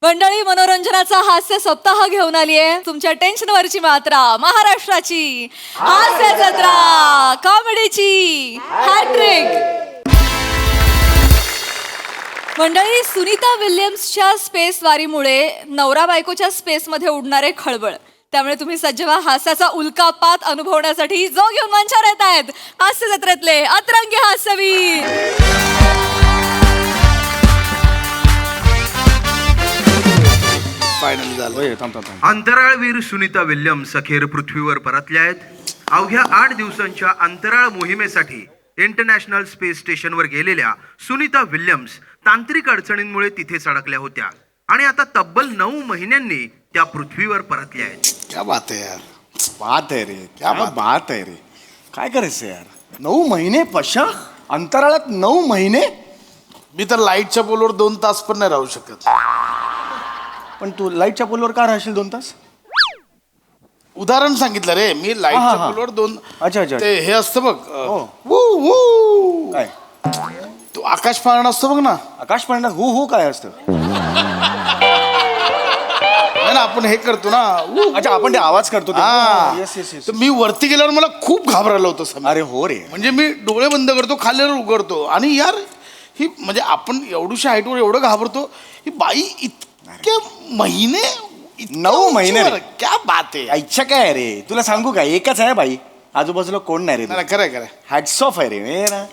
मंडळी, मनोरंजनाचा हास्य सप्ताह घेऊन आली आहे तुमच्या टेन्शनवरची मात्रा, महाराष्ट्राची हास्य जत्रा, कॉमेडीची हॅट्रिक. मंडळी, सुनीता विल्यम्सच्या स्पेस वारीमुळे नवरा बायकोच्या स्पेसमध्ये उडणारे खळबळ, त्यामुळे तुम्ही सज्ज व्हा हास्याचा उल्कापात अनुभवण्यासाठी जो घेऊन मंचावर येत आहेत हास्य जत्रेतले अतरंगी हास्यवीर. फायनली झालं. अंतराळवीर सुनीता विल्यम्स अखेर पृथ्वीवर परतल्या आहेत. अवघ्या 8 दिवसांच्या अंतराळ मोहिमेसाठी इंटरनॅशनल स्पेस स्टेशनवर गेलेल्या सुनीता विल्यम्स तांत्रिक अडचणींमुळे तिथेच अडकल्या होत्या आणि आता तब्बल 9 महिन्यांनी त्या पृथ्वीवर परतल्या आहेत. क्या बात है यार. बात आहे रे, क्या बात आहे रे. काय करायचं यार, 9 महिने पशा अंतराळात 9 महिने. मी तर लाईटच्या पोलवर 2 तास पण नाही राहू शकत. पण तू लाईटच्या पोलवर का राहशील 2 तास? उदाहरण सांगितलं रे मी. लाईटच्या हा. पोलवर 2. अच्छा, अच्छा. ते हे असतं बघ वू वू. काय तो आकाश पाळणा असतो बघ ना. आकाश पाळण्यात हू हू काय असतं? नाही ना, आपण हे करतो ना वू. अच्छा, आपण ते आवाज करतो ते. हा. Yes yes yes. तर मी वरती गेल्यावर मला खूप घाबरलं होतं समीर. अरे हो रे. म्हणजे मी डोळे बंद करतो, खालीवर उघडतो आणि यार ही म्हणजे आपण एवढ्याशा हाईटवर एवढं घाबरतो. ही बाई इतके महिने 9 महिने रे. क्या बात आहे. इच्छा काय आहे रे, तुला सांगू काय, एकच आहे बाई, आजूबाजूला कोण नाही रे. नाही, खरंय खरंय. हॅट्स ऑफ आहे रे. हे ना,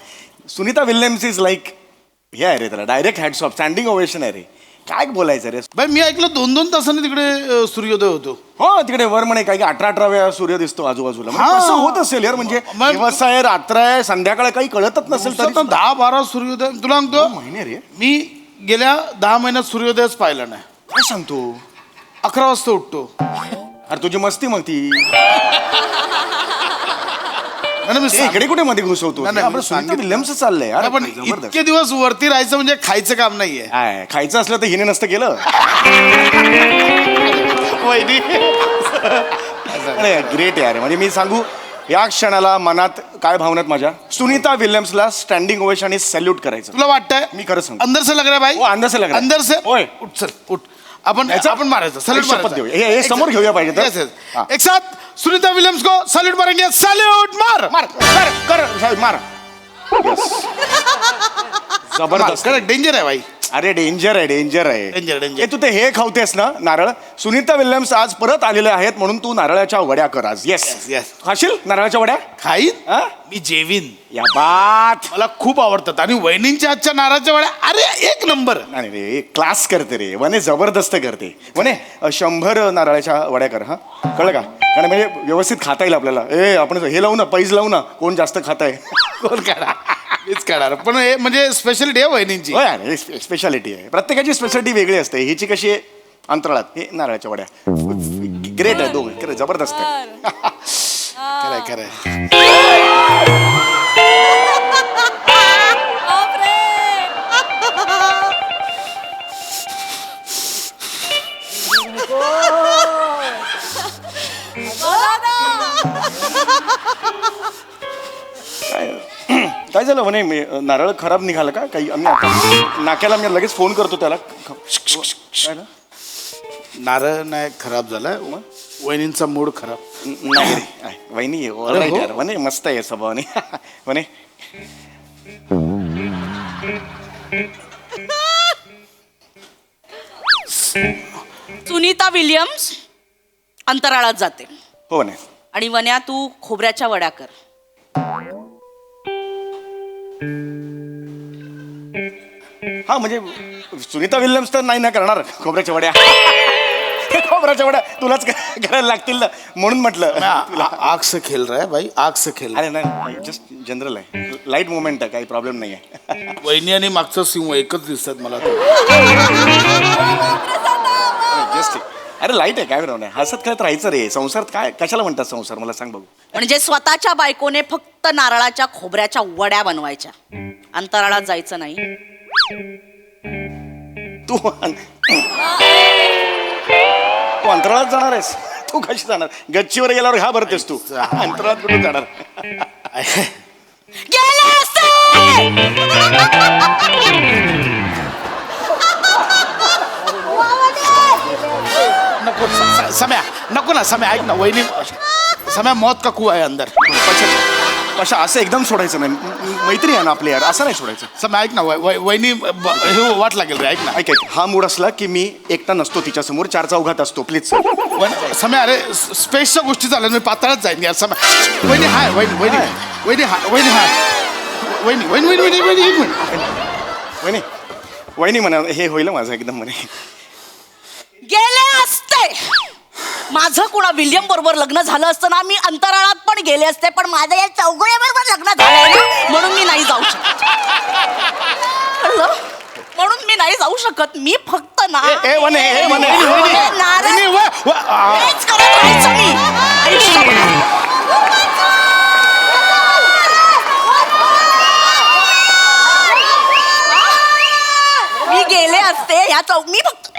सुनीता विल्यम्स इज लाईक हे आहे रे, त्याला direct hats off, standing ovation आहे रे. काय बोलायचं रे. बाई मी ऐकलं 2-2 तासांनी तिकडे सूर्योदय होतो. हो, तिकडे वर म्हणे काही 18 वेळा सूर्य दिसतो आजूबाजूला. म्हणजे हा. कसं होत असेल यार, म्हणजे मग- दिवस आहे, रात्र आहे, संध्याकाळ काही कळतच नसेल तरी 10-12 सूर्योदय. तुला सांगतो महिने रे. मी गेल्या 10 महिन्यात सूर्योदयच पाहिला नाही. काय सांगतो? 11 वाजता उठतो. अरे तुझी मस्ती मग ती. नाही, मी ए, इकडे कुठे मध्ये घुसवतो? नाही, नाही, आपलं मी सुनीता सांगितलं. विल्यम्स चाललंय यार. पण जबरदस्त. इतके दिवस वरती राहायचं म्हणजे खायचं काम नाहीये. काय खायचं असलं तर हिने नसतं केलं. वहिनी. अरे ग्रेट यार. म्हणजे मी सांगू, या क्षणाला मनात काय भावनात माझ्या, सुनीता विल्यम्सला स्टँडिंग ओवेशन आणि सॅल्यूट करायचं. तुला वाटतंय मी खरं सांगतो. अंदर से लग रहा है भाई. हो, अंदर से लग रहा है. अंदर से. होय. उठ चल उठ. आपण मारायचं. सॅल्यूट शपथ मारायचं. देऊया. हे समोर घेऊया पाहिजे तर. Yes, yes. हा. एक साथ सुनीता विलियम्स को सैल्यूट मारेंगे. सैल्यूट मार. मार कर मार. जबरदस्त. करेक्ट. डेंजर आहे भाई. अरे डेंजर आहे. Danger. हे तू ते हे खावतेस ना नारळ. सुनीता विल्यम्स आज परत आलेले आहेत म्हणून तू नारळाच्या वड्या कर आज. Yes Yes. खाशील नारळाच्या वड्या? खाईन. हा? मी जेवीन. या बात. मला खूप आवडतात आणि वहिनींच्या आजच्या नारळाच्या वड्या अरे एक नंबर. नाही रे, क्लास करते रे वने, जबरदस्त करते वने. 100 नारळाच्या वड्या कर. हा, कळलं का? कारण म्हणजे व्यवस्थित खाता येईल आपल्याला. आपण हे लावू ना, पैज लावू ना, कोण जास्त खाताय. कोण काढा मीच काढणार. पण हे म्हणजे स्पेशलिटी आहे वहिनींची. हो यार, स्पेशालिटी आहे. प्रत्येकाची स्पेशालिटी वेगळी असते. हिची कशी आहे अंतराळात, हे नारळाच्या वड्या. ग्रेट आहे दोघं. खरं जबरदस्त आहे. खरंय खरंय. काय झालं म्हणे, नारळ खराब निघालं का काही? आम्ही आता नाक्याला मी लगेच फोन करतो त्याला. काय ना? नारळ नाही खराब झालाय. वहिनींचा मूड खराब. नाही रे, वहिनी ऑलराईट यार. म्हणे मस्त आहे स्वभावाने. म्हणे सुनीता विल्यम्स अंतराळात जाते हो म्हणे. आणि वन्या तू खोबऱ्याच्या वड्या कर. हा म्हणजे सुनीता विल्यम्स तर नाही ना करणार खोबऱ्याच्या वड्या. खोबऱ्याच्या वड्या तुलाच करायला लागतील ना, म्हणून म्हटलं तुला. आग से खेल रहा है भाई. आग से खेल. अरे नाही, जस्ट जनरल आहे, लाईट मुवमेंट आहे, काही प्रॉब्लेम नाही आहे. वहिनी आणि मागचं सिंह एकच दिसतात मला. जस्ट अरे लाईट आहे, काय नाही. हसत खेळत राहायचं रे. संसार काय कशाला म्हणतात संसार, मला सांग बघू. म्हणजे स्वतःच्या बायकोने फक्त नारळाच्या खोबऱ्याच्या वड्या बनवायच्या, अंतराळात जायचं नाही. तू तू अंतराळात जाणार आहेस? तू कशी जाणार? गच्चीवर गेल्यावर घाबरतेस तू. अंतराळात कुठे जाणार? गेले असते. नको सम्या नको ना सम्या ऐक ना वहिनी सम्या मौत का कुआ आहे अंदर कशा असं एकदम सोडायचं नाही मैत्री आहे ना आपली यार, असं नाही सोडायचं. सम्या ऐक ना वहिनी हे वाट लागेल रे ऐक ना ऐक हा मूड असला की मी एकटा नसतो तिच्यासमोर, 4 चौघात असतो प्लीज. सम्या अरे स्पेसच्या गोष्टी झाल्या मी पातळच जाईन यार सम्या वहिनी हाय वहिनी हाय वहिनी एक मिनिट वहिनी म्हणा हे होईल माझं एकदम म्हणे. गेले असते माझं कुणा विल्यम बरोबर लग्न झालं असतं ना, मी अंतराळात पण गेले असते, पण माझं या चौघड्याबरोबर लग्न झालंय ना, म्हणून मी नाही जाऊ शकत. कळलं? म्हणून मी नाही जाऊ शकत. मी फक्त ना वने नारळ हेच करत राहायचं मी आयुष्यभर. मी गेले असते या मी फक्त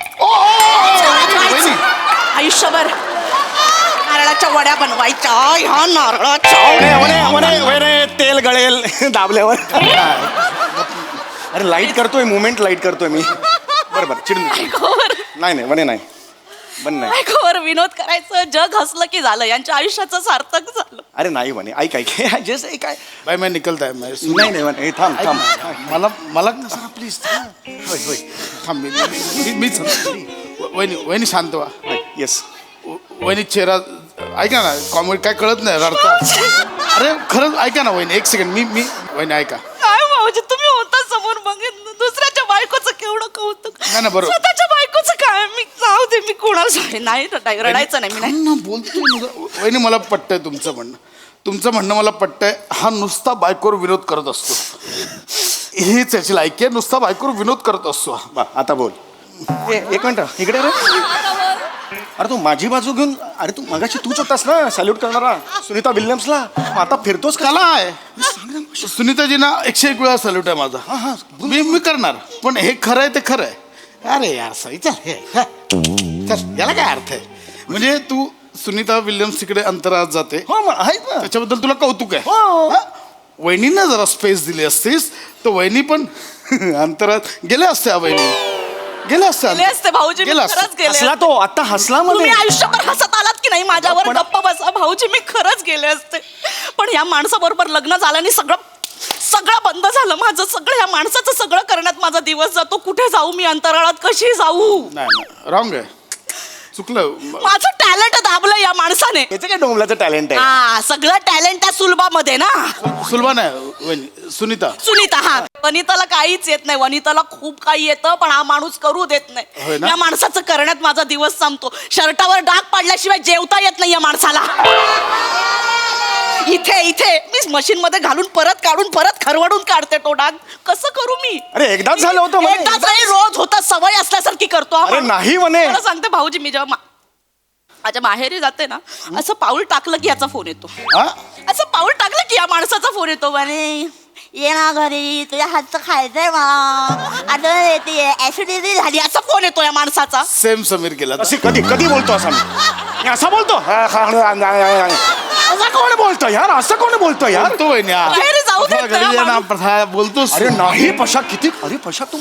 आयुष्यभर नारळाच्या वड्या बनवायच्या ह्या नारळाच्या तेल गळेल दाबल्यावर. अरे लाईट करतोय, मुवमेंट लाईट करतोय मी. बरोबर चिडून नाही वने नाही बन नाही. बायकोवर विनोद करायचं, जग हसलं की झालं, यांच्या आयुष्याचं सार्थक झालं. अरे नाही वने ऐक जस्ट ऐक काय. बाय मैं निकलता है मैं नाही वने थांब. मला प्लीज होय थांब मीच वहिनी शांत व्हा. येस वहिनी चेहरा ऐका ना कॉमेडी काय कळत नाही रडता. अरे खरंच ऐका ना वहिनी एक सेकंड मी वहिनी ऐका. काय भाऊजी तुम्ही होता समोर बघितलं, दुसऱ्याच्या बायकोचं केवढं कौतुक. नाही ना, बरोबर. स्वतःच्या बायकोचं काय, मी जाऊ दे, मी कोणाला नाही रडायचं नाही मी नाही. ना बोलतोय वहिनी मला पटतंय तुमचं म्हणणं मला पटतंय. हा नुसता बायकोवर विनोद करत असतो, हीच याची लायकी आहे, नुसता बायकोवर विनोद करत असतो. आता बोल. एक मिनिट इकडे रे. अरे तू माझी बाजू घेऊन, अरे तू मगाशी तूच होतास ना सॅल्यूट करणारा सुनीता विल्यम्सला, आता फिरतोस का? कला आहे सुनीताजींना 101 वेळा सल्यूट आहे माझा. मी करणार, पण हे खरं आहे ते खरं आहे. अरे यार सई चल याला काय अर्थ आहे. म्हणजे तू सुनीता विल्यम्स इकडे अंतराळात जाते त्याच्याबद्दल तुला कौतुक आहे. हा? वहिनींना जरा स्पेस दिली असतीस तर वहिनी पण अंतराळात गेले असते. वहिनी गेले असते भाऊजी, मी खरंच गेले हसला तो आता हसला तुम्ही मध्ये. आयुष्यभर हसत आलात की नाही माझ्यावर, गप्प बसा भाऊजी, मी खरंच गेले असते. पण या माणसाबरोबर लग्न झालं आणि सगळं बंद झालं माझं. सगळं या माणसाचं सगळं करण्यात माझा दिवस जातो. कुठे जाऊ मी, अंतराळात कशी जाऊ? नाही रॉंग आहे, चुकलं. माझं टॅलेंट दाबलं या माणसाने. त्याचं काय डोंबलाचं टॅलेंट आहे. हा सगळं टॅलेंट त्या सुलभामध्ये ना. सुलभा नाही वहिनी सुनीता. हा वनिताला काहीच येत नाही, वनिताला खूप काही येतं, पण हा माणूस करू देत होय नाही. ना? या माणसाचं करण्यात माझा दिवस संपतो. शर्टावर डाग पाडल्याशिवाय जेवता येत नाही या माणसाला. इथे मी मशीन मध्ये घालून परत खरवडून काढते तो डाग. कसं करू मी? अरे एकदाच झालं होतं म्हणे. एकदाच नाही, रोज होता, सवय असल्यासारखी करतो हा अरे माणूस. नाही म्हणे. मला सांगते भाऊजी, मी जेव्हा माझ्या माहेरी जाते ना, असं पाऊल टाकलं की याचा फोन येतो. हा? असं पाऊल टाकलं की या माणसाचा फोन येतो. म्हणे ये ना घरी, तुझ्या हातचं खायचंय मला, आता येते ऍसिडिटी झाली, असा फोन येतो या माणसाचा. सेम समीर केला असे कधी बोलतो असा मी असा बोलतो. असं कोण बोलतो यार, असं कोण बोलतो यार? बोलतो वहिनी हा. बाहेर जाऊ देत नाही हा माणूस. प्रथा बोलतोस. अरे नाही पशा किती, अरे पशा तू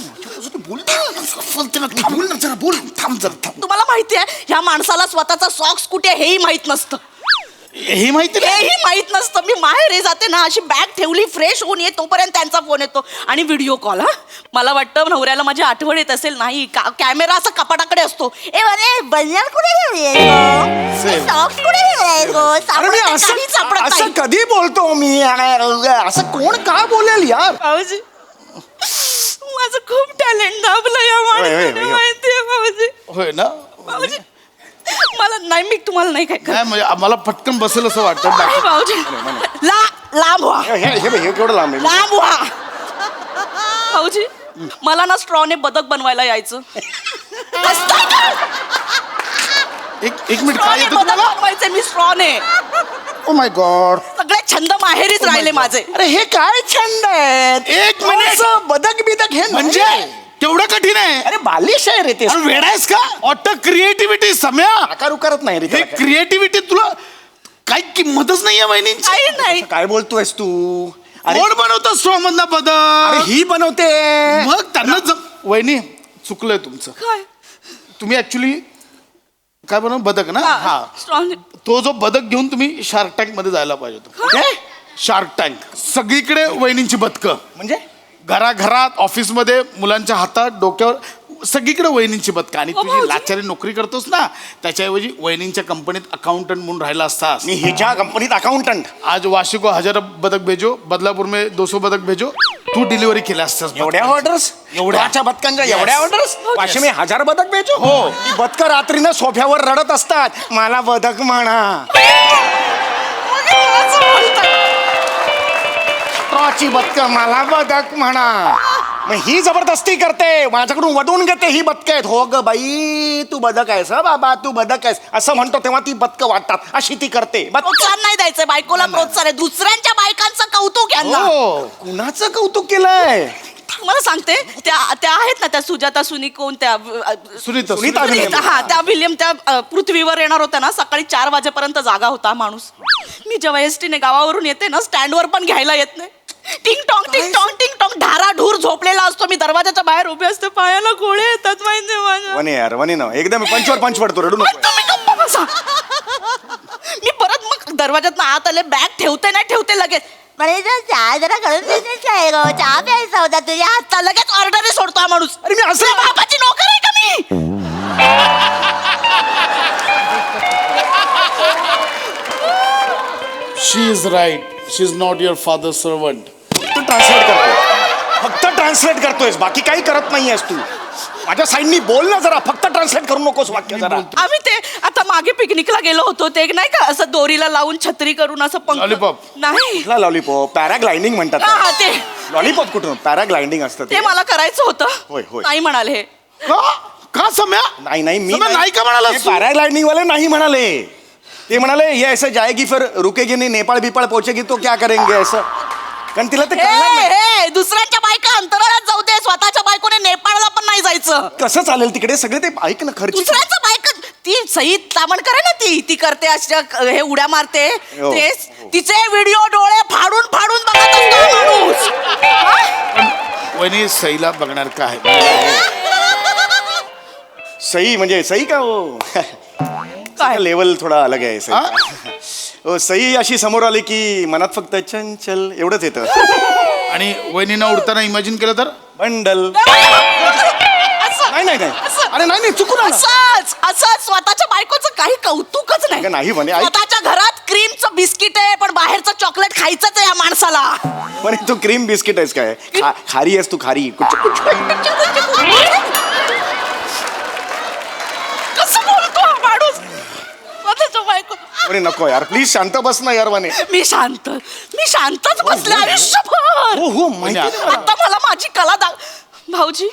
बोलते ना, बोल ना जरा, बोल थांब जरा थांब. तुम्हाला माहिती आहे ह्या माणसाला स्वतःचा सॉक्स कुठे हेही माहित नसतं. हे माहिती नाही. हेही माहित नसतं. मी माहेरी जाते ना, अशी बॅग ठेवली, फ्रेश होऊन येत तोपर्यंत त्यांचा फोन येतो आणि व्हिडिओ कॉल. हा मला वाटतं नवऱ्याला माझी आठवण येत असेल. नाही कॅमेरा असा कपाटाकडे असतो. अरे बनियान कुठे ठेवली, सॉक्स कुठे अरे मी असं कधी बोलतो मी? असं कोण काय बोलेल यार? भाऊजी माझं खूप टॅलेंट दाबलं या माणसाने, माहितीये भाऊजी. होय ना भाऊजी मला नाही, मी तुम्हाला नाही काय नाही म्हणजे आम्हाला पटकन बसेल असं वाटतं. नाही भाऊजी, लांब व्हा, हे केवढं लांब आहे. लांब व्हा. भाऊजी मला ना स्ट्रॉने बदक बनवायला यायचं. एक मिनिट काय येतं बदक तुम्हाला? बनवायचे मी स्ट्रॉने. Oh my God. सगळे छंद माहेरीच राहिले माझे. अरे हे काय छंद आहेत? एक मिनिट. बदक बिदक हे म्हणजे तेवढं कठीण आहे? अरे बालिश आहे रे ते. अरे वेडा आहेस का? ऑटो क्रिएटिव्हिटी सम्या. आकार उकारत नाही रे हे त्याला. क्रिएटिव्हिटी तुला काही किंमतच नाहीये वहिनींची. काही नाही. काय बोलतोयस तू? कोण बनवतो स्ट्रॉ मधला अरे बदल? ही बनवते. मग त्यांना वहिनी चुकलंय तुमचं. काय तुम्ही ऍक्च्युली काय बनव बदक ना हा स्ट्रॉंग तो जो बदक घेऊन तुम्ही शार्क टँक मध्ये जायला पाहिजे होतं शार्क टँक सगळीकडे वहिनींची बदकं म्हणजे घराघरात ऑफिसमध्ये मुलांच्या हातात डोक्यावर सगळीकडे वहिनींची बदकं आणि हो, तुझी भाऊजी. लाचारी नोकरी करतोस ना त्याच्याऐवजी वहिनींच्या कंपनीत अकाउंटंट म्हणून राहिला असतास मी हिच्या कंपनीत अकाउंटंट आज वाशी को 1000 बदक भेजो बदलापूर में 200 बदक भेजो तू डिलिव्हरी केल्या असतास एवढ्या ऑर्डर्स एवढ्याच्या बदकांच्या Yes. एवढ्या ऑर्डर्स पाचशे मी 1000 बदक बेचो हो. ती बदकं रात्रीनं सोफ्यावर रडत असतात मला बदक म्हणा ट्रॉची बदकं मला बदक म्हणा मग ही जबरदस्ती करते माझ्याकडून वडवून घेते ही बदकं आहेत हो ग बाई तू बदक आहेस हं बाबा तू बदक आहेस असं म्हणतो तेव्हा ती बदकं वाटतात अशी ती करते प्रोत्साहन नाही द्यायचं बायकोला प्रोत्साहन आहे दुसऱ्यांच्या बायकांचं कौतुक यांना हो कुणाचं कौतुक केलंय मला सांगते त्या आहेत ना त्या सुजाता सुनी कोण त्या सुनीता सुनीता विल्यम. हा त्या विल्यम त्या पृथ्वीवर येणार होत्या ना सकाळी 4 वाजेपर्यंत जागा होता माणूस मी जेव्हा एसटीने गावावरून येते ना स्टँडवर पण घ्यायला येत नाही टिंग टॉंग ढाराढूर झोपलेला असतो मी दरवाजाच्या बाहेर उभे असते पायाला गोळे येतात माहिती माझ्या वने यार वने ना एकदम पंचवर पंच पडतो रडू नको तुम्ही गप्प बसा. मी परत मग दरवाजात आत आले बॅग ठेवते नाही ठेवते लगेच चहा जरा करून चहा प्यायचा होता तुझ्या हातचा लगेच ऑर्डर सोडतो हा माणूस अरे मी असं बाबाची नोकर आहे का मी she is right she is not your father servant translate करतोय फक्त ट्रान्सलेट करतोयस बाकी काही करत नाहीयेस तू माझ्या साईडनी बोल ना जरा फक्त ट्रान्सलेट करू नकोस वाक्य जरा आम्ही ते आता मागे पिकनिकला गेलो होतो ते एक नाही का असं दोरीला लावून छत्री करून असं पंख Lollipop. नाही कुठला लॉलीपॉप पॅराग्लायडिंग म्हणतात हा हा, ते लॉलीपॉप कुठून पॅराग्लायडिंग असतं ते मला करायचं होतं होय, होय. नाही म्हणाले हे का सम्या नाही नाही मी सम्या, नाही का म्हणालास तू? पॅराग्लाइडिंग वाले नाही म्हणाले ते म्हणाले ये ऐसे जाएगी फिर रुकेगी नहीं नेपाळ बिपाळ पोहोचेगी तो क्या करेंगे असं कारण तिला ते कळणार नाही. हे दुसऱ्यांच्या बायका अंतराळात जाऊ दे स्वतःच्या बायकोने नेपाळला पण नाही जायचं कसं चालेल तिकडे सगळे ते ऐक ना खर्च दुसऱ्यांच्या बायका ती सई तामणकर आहे ना ती करते अशा हे उड्या मारते हो, तेच तिचे व्हिडिओ डोळे फाडून फाडून बघत असतो हा माणूस हा? वहिनी सईला बघणार का आहे सई म्हणजे सई का हो काय? लेवल थोडा अलग आहे सई. हा? हो सई अशी समोर आली की मनात फक्त चंचल एवढंच येतं आणि वहिनीनं उडताना इमॅजिन केलं तर बंडल असं- नाही नाही नाही असं- अरे नाही नाही चुकून आलं. असंच स्वतःच्या बायकोचं काही कौतुकच नाही अगं नाही म्हणे, ऐक. स्वतःच्या घरात क्रीमचं बिस्किट आहे पण बाहेरचं चॉकलेट खायचंच आहे या माणसाला म्हणे तू क्रीम बिस्किट आहेस काय खारी आहेस तू खारी कसं बोलतो हा माणूस स्वतःच्या बायको अरे नको यार प्लीज शांत बस ना यार म्हणे मी शांतच बसले आयुष्यभर हो हो माहिती आहे मला. आता मला माझी कला भाऊजी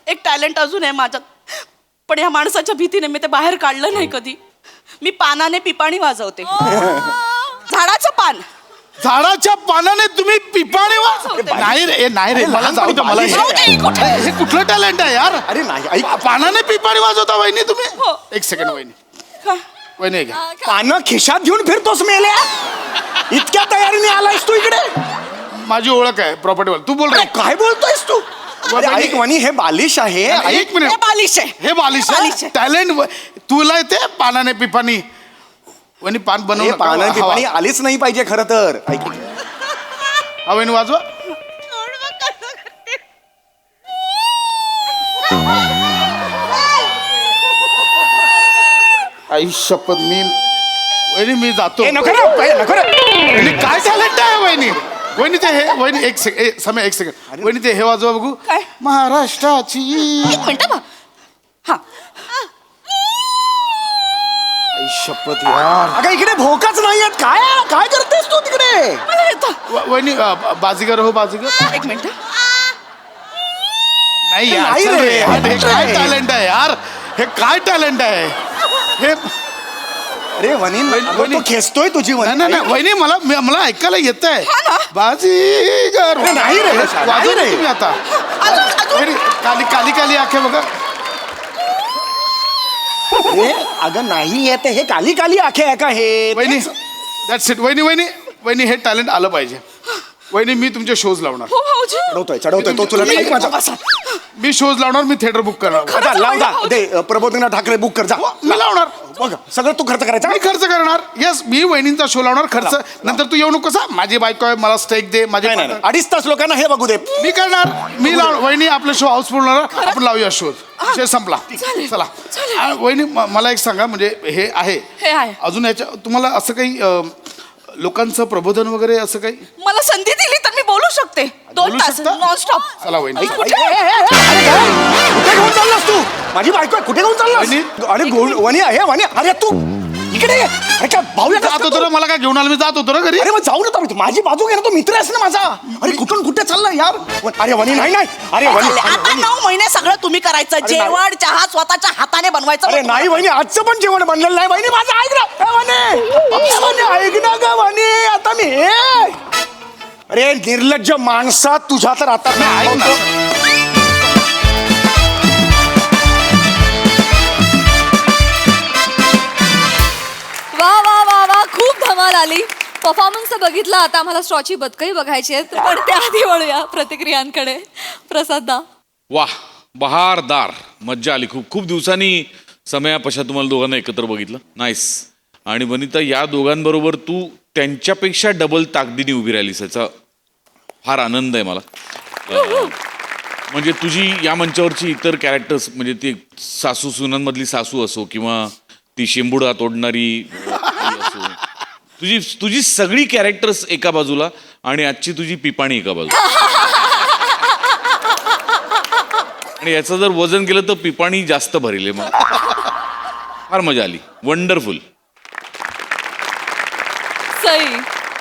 एक टॅलेंट अजून आहे माझ्यात पण या माणसाच्या भीतीने मी ते बाहेर काढलं नाही कधी मी पानाने पिपाणी वाजवते झाडाचं पान झाडाच्या पानाने तुम्ही पिपाणी नाही रे नाही रे मला जाऊ दे मला जाऊ दे, कुठे? हे कुठलं टॅलेंट आहे यार अरे नाही ऐक पानाने पिपाणी वाजवता वहिनी तुम्ही हो. एक सेकंड वहिनी का? वहिनी घ्या पानं खिशात घेऊन फिरतोस मेल्या इतक्या तयारीने आलायस तू इकडे माझी ओळख आहे प्रॉपर्टीवर तू बोल अरे रे काय बोलतोयस तू अरे वहिनी- ऐक वनी हे बालिश आहे एक मिनिट हे बालिश आहे हे बालिश बालिश आहे. टॅलेंट तुला येते पानाने पिपाणी वहिनी पान हे बनव पानं पिपाणी आलीच नाही पाहिजे खरं तर ऐक हा वहिनी वाजवा आई शपथ मी जातो ए, नको रे, ए, नको रे. वहिनी काय टॅलेंट आहे वहिनी वहिनी ते हे वहिनी एक सेकंड समय एक सेकंड वहिनी ते हे वाजवा बघू काय? महाराष्ट्राची एक मिनिट बा हा आई शपथ यार अगं इकडे भोकाच नाहीयेत काय काय करतेस तू तिकडे मला येतं वहिनी बाजीगर हो बाजीगर एक मिनिट नाही यार नाही चल रे, रे, यार, हे नाही काय रे. टॅलेंट आहे यार हे काय टॅलेंट आहे हे अरे वनी वहिनी- तो खेचतोय तुझी नाही नाही नाही, वहिनी मला ऐकायला येत आहे हा ना. बाजीगर अरे नाही रे, वाजवा नाही रे. तुम्ही आता अजून वहिनी काली काली काली आखे बघा हे अगं नाही येते हे काली काली आखे आहे का हे वहिनी दॅट्स इट वहिनी हे टॅलेंट आलं पाहिजे वहिनी मी तुमचे शोज लावणार हो भाऊजी चढवतोय तो तुला ऐक माझा बसा. मी शोज लावणार, मी थिएटर बुक करणार. जा, लाव जा ते प्रबोधिनी ठाकरे बुक कर जा. मी लावणार. बघ सगळं तू खर्च करायचा. मी खर्च करणार. येस, मी वहिनींचा शो लावणार. खर्च नंतर तू येऊ नको सा. माझी बायको आहे, मला स्टेक दे. माझे नाही, नाही, 2.5 तास लोकांना हे बघू दे. मी करणार. मी लाव. वहिनी आपला शो हाऊसफुल होणार. आपण लावूया शो. विषय संपला. चला वहिनी मला एक सांगा, म्हणजे हे आहे हे आहे. अजून याच्या तुम्हाला असं काही लोकांचं प्रबोधन वगैरे असं काही मला संधी दिली तर मी बोलू शकते 2 बोलू तास शकता? नॉनस्टॉप. चला वहिनी. कुठे घेऊन चाललास तू? माझी बायको आहे, कुठे घेऊन चाललास? वहिनी. अरे वनी आहे वनी. अरे तू इकडे ये. अरे काय भाऊया जात होतो ना, मला काय घेऊन आलं, मी जात होतो ना घरी. अरे मग जाऊ नका. माझी बाजू घे ना, तो मित्र आहेस ना माझा. अरे कुठून कुठे चालला यार? अरे वनी नाही नाही. अरे वनी आता 9 महिने सगळं तुम्ही करायचं. अरे नाही. जेवण चहा स्वतःच्या हाताने बनवायचं. अरे नाही वहिनी, आजचं पण जेवण बनलेलं नाही वहिनी. माझं ऐक ना. ए, वनी ऐक ना ग वनी. आता मी अरे निर्लज्ज माणसा, तुझ्या तर आता मी ऐक ना. वा वा वा वा, खूप धमाल आली. परफॉर्मन्स बघितला, आता आम्हाला स्ट्रॉची बदकही बघायची आहेत, पण त्याआधी वळूया प्रतिक्रियांकडे. प्रसाददा. वाह, बहारदार, मज्जा आली. खूप खूप दिवसांनी समय पश्चात तुम्हाला दोघांना एकत्र बघितलं. नाईस. आणि वनिता, या दोघांबरोबर तू त्यांच्यापेक्षा डबल ताकदीने उभी राहिलीस, याचा फार आनंद आहे मला. म्हणजे तुझी या मंचावरची इतर कॅरेक्टर्स, म्हणजे ती सासू सुनांमधली सासू असो किंवा ती शेंबुडा तोडणारी असो, तुझी सगळी कॅरेक्टर्स एका बाजूला आणि आजची तुझी पिपाणी एका बाजूला. आणि याचं जर वजन केलं तर पिपाणी जास्त भरेल. मग फार मजा आली. वंडरफुल. सई.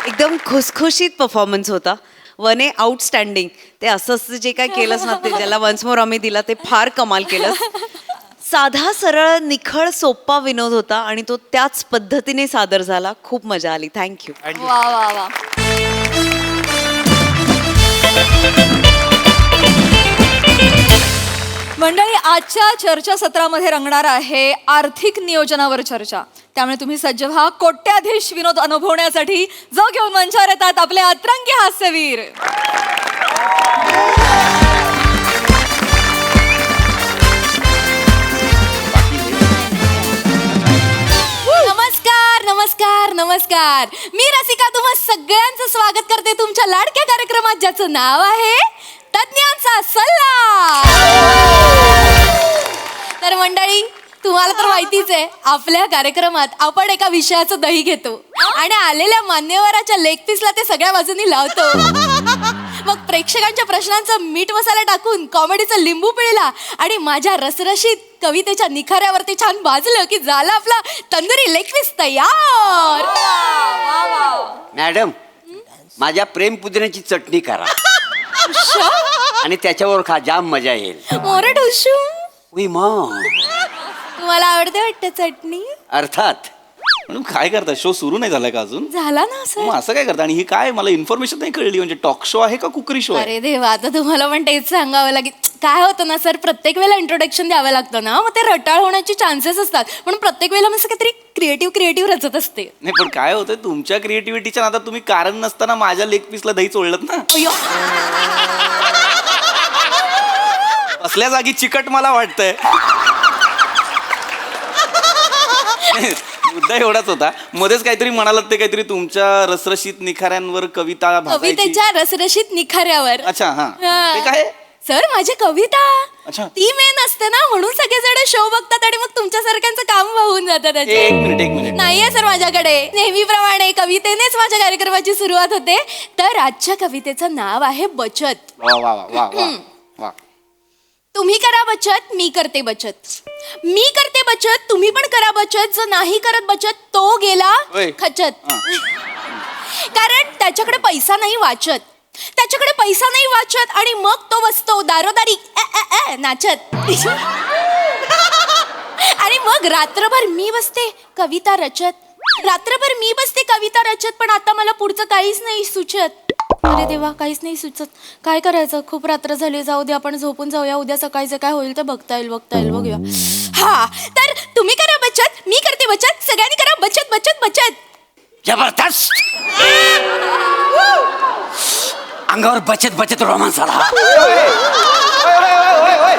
एकदम खुसखुशीत परफॉर्मन्स होता. वने आउटस्टँडिंग. ते असं जे काय केलंस ना, ते ज्याला वन्स मोर आम्ही दिला ते फार कमाल केलंस. साधा सरळ निखळ सोप्पा विनोद होता आणि तो त्याच पद्धतीने सादर झाला. खूप मजा आली. थँक्यू. वा वा वा. मंडळी, आजच्या चर्चासत्रामध्ये रंगणार आहे आर्थिक नियोजनावर चर्चा. त्यामुळे तुम्ही सज्ज व्हा कोट्याधीश विनोद अनुभवण्यासाठी, जो घेऊन मंचावर येतात आपले अतरंगी हास्यवीर. नमस्कार नमस्कार नमस्कार. मी रसिका तुम्हा सगळ्यांचं स्वागत करते तुमच्या लाडक्या कार्यक्रमात, ज्याचं नाव आहे तज्ञांचा सल्ला. तर मंडळी, तुम्हाला तर माहितीच आहे, आपल्या कार्यक्रमात आपण एका विषयाचं दही घेतो आणि आलेल्या मान्यवराच्या लेग पीसला ते सगळ्या बाजूनी लावतो. मग प्रेक्षकांच्या प्रश्नांचं मीठ मसाला टाकून कॉमेडीचं लिंबू पिळला आणि माझ्या रसरशीत कवितेच्या निखाऱ्यावरती छान भाजलं की झाला आपला तंदुरी लेग पीस तयार. मॅडम, माझ्या प्रेम पुदिन्याची चटणी करा आणि त्याच्यावर खा, जाम मजा येईल. मोरे ढोशू, उई मग, तुम्हाला आवडते वाटतं चटणी? अर्थात. म्हणून काय करता, शो सुरू नाही झालाय का अजून? झाला ना सर. मग असं काय करता? आणि ही काय, मला इन्फॉर्मेशन नाही कळली. म्हणजे टॉक शो आहे का कुकरी शो आहे? अरे देवा, आता तुम्हाला पण तेच सांगावं लागेल. काय होतं ना सर, प्रत्येक वेळेला इंट्रोडक्शन द्यावं लागतं ना, मग ते रटाळ होण्याचे चान्सेस असतात. म्हणून प्रत्येक वेळेला मी असं काहीतरी क्रिएटिव्ह रचत असते. नाही पण काय होतं, तुमच्या क्रिएटिव्हिटीच्या नादात तुम्ही कारण नसताना माझ्या लेग पीसला दही चोळलत ना. अय्यो. असल्या जागी चिकट मला वाटतंय. मुद्दा एवढाच होता, मध्येच काहीतरी म्हणालात, ते काहीतरी तुमच्या रसरशीत निखाऱ्यांवर कविता भासायची. कवितेच्या रसरशीत निखाऱ्यावर. अच्छा, हा. हा. ते काय? सर, माझी कविता अच्छा. ती मेन असते ना, म्हणून सगळेजण शो बघतात आणि मग तुमच्यासारख्यांचं काम वाहून जातं त्याचे. एक मिनिट. नाहीये सर माझ्याकडे. नेहमीप्रमाणे कवितेनेच माझ्या कार्यक्रमाची सुरुवात होते. तर आजच्या कवितेचं नाव आहे बचत. वा वा वा वा वा वा. तुम्ही करा बचत, मी करते बचत. मी करते बचत, तुम्ही पण करा बचत. जो नाही करत बचत तो गेला ओय. खचत. हा. कारण त्याच्याकडे पैसा नाही वाचत. त्याच्याकडे पैसा नाही वाचत आणि मग तो बसतो दारोदारी नाचत. आणि मग रात्रभर मी बसते कविता रचत. पण आता मला पुढचं काहीच नाही सुचत. अरे देवा, काहीच नाही सुचत. काय करायचं? खूप रात्र झाली, जाऊ दे, आपण झोपून जाऊया. उद्या सकाळचं काय होईल ते बघता येईल बघूया. हा, तर तुम्ही करा बचत, मी करते बचत. सगळ्यांनी करा बचत बचत बचत. जबरदस्त. अंगावर बचत बचत रोमांस आला.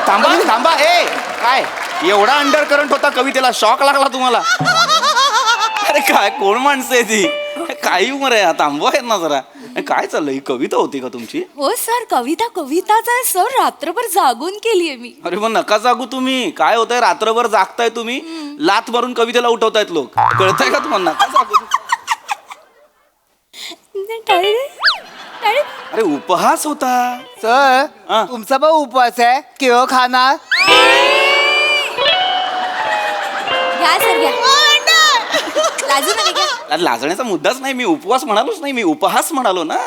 थांबा थांबा हे काय एवढा अंडर करंट होता कवितेला, शॉक लागला तुम्हाला? अरे काय कोण माणसं आहे ती, काही उमर आहे, थांबवा आहेत ना जरा. काय चाललंय, ही कविता होती का तुमची? हो सर, कविताच आहे सर, रात्रभर जागून केलीये मी. अरे मग नका जागू तुम्ही, काय होतंय रात्रभर जागताय तुम्ही, लात मारून कवितेला उठवतायत लोक, कळतंय का तुम्हाला? नका जागू. अरे उपहास होता सर. हा. तुमचा पण उपवास आहे, केळ खाणार? घ्या सर घ्या, लाजू नका घ्या. अरे लाजण्याचा मुद्दाच नाही, मी उपवास म्हणालोच नाही, मी उपहास म्हणालो ना.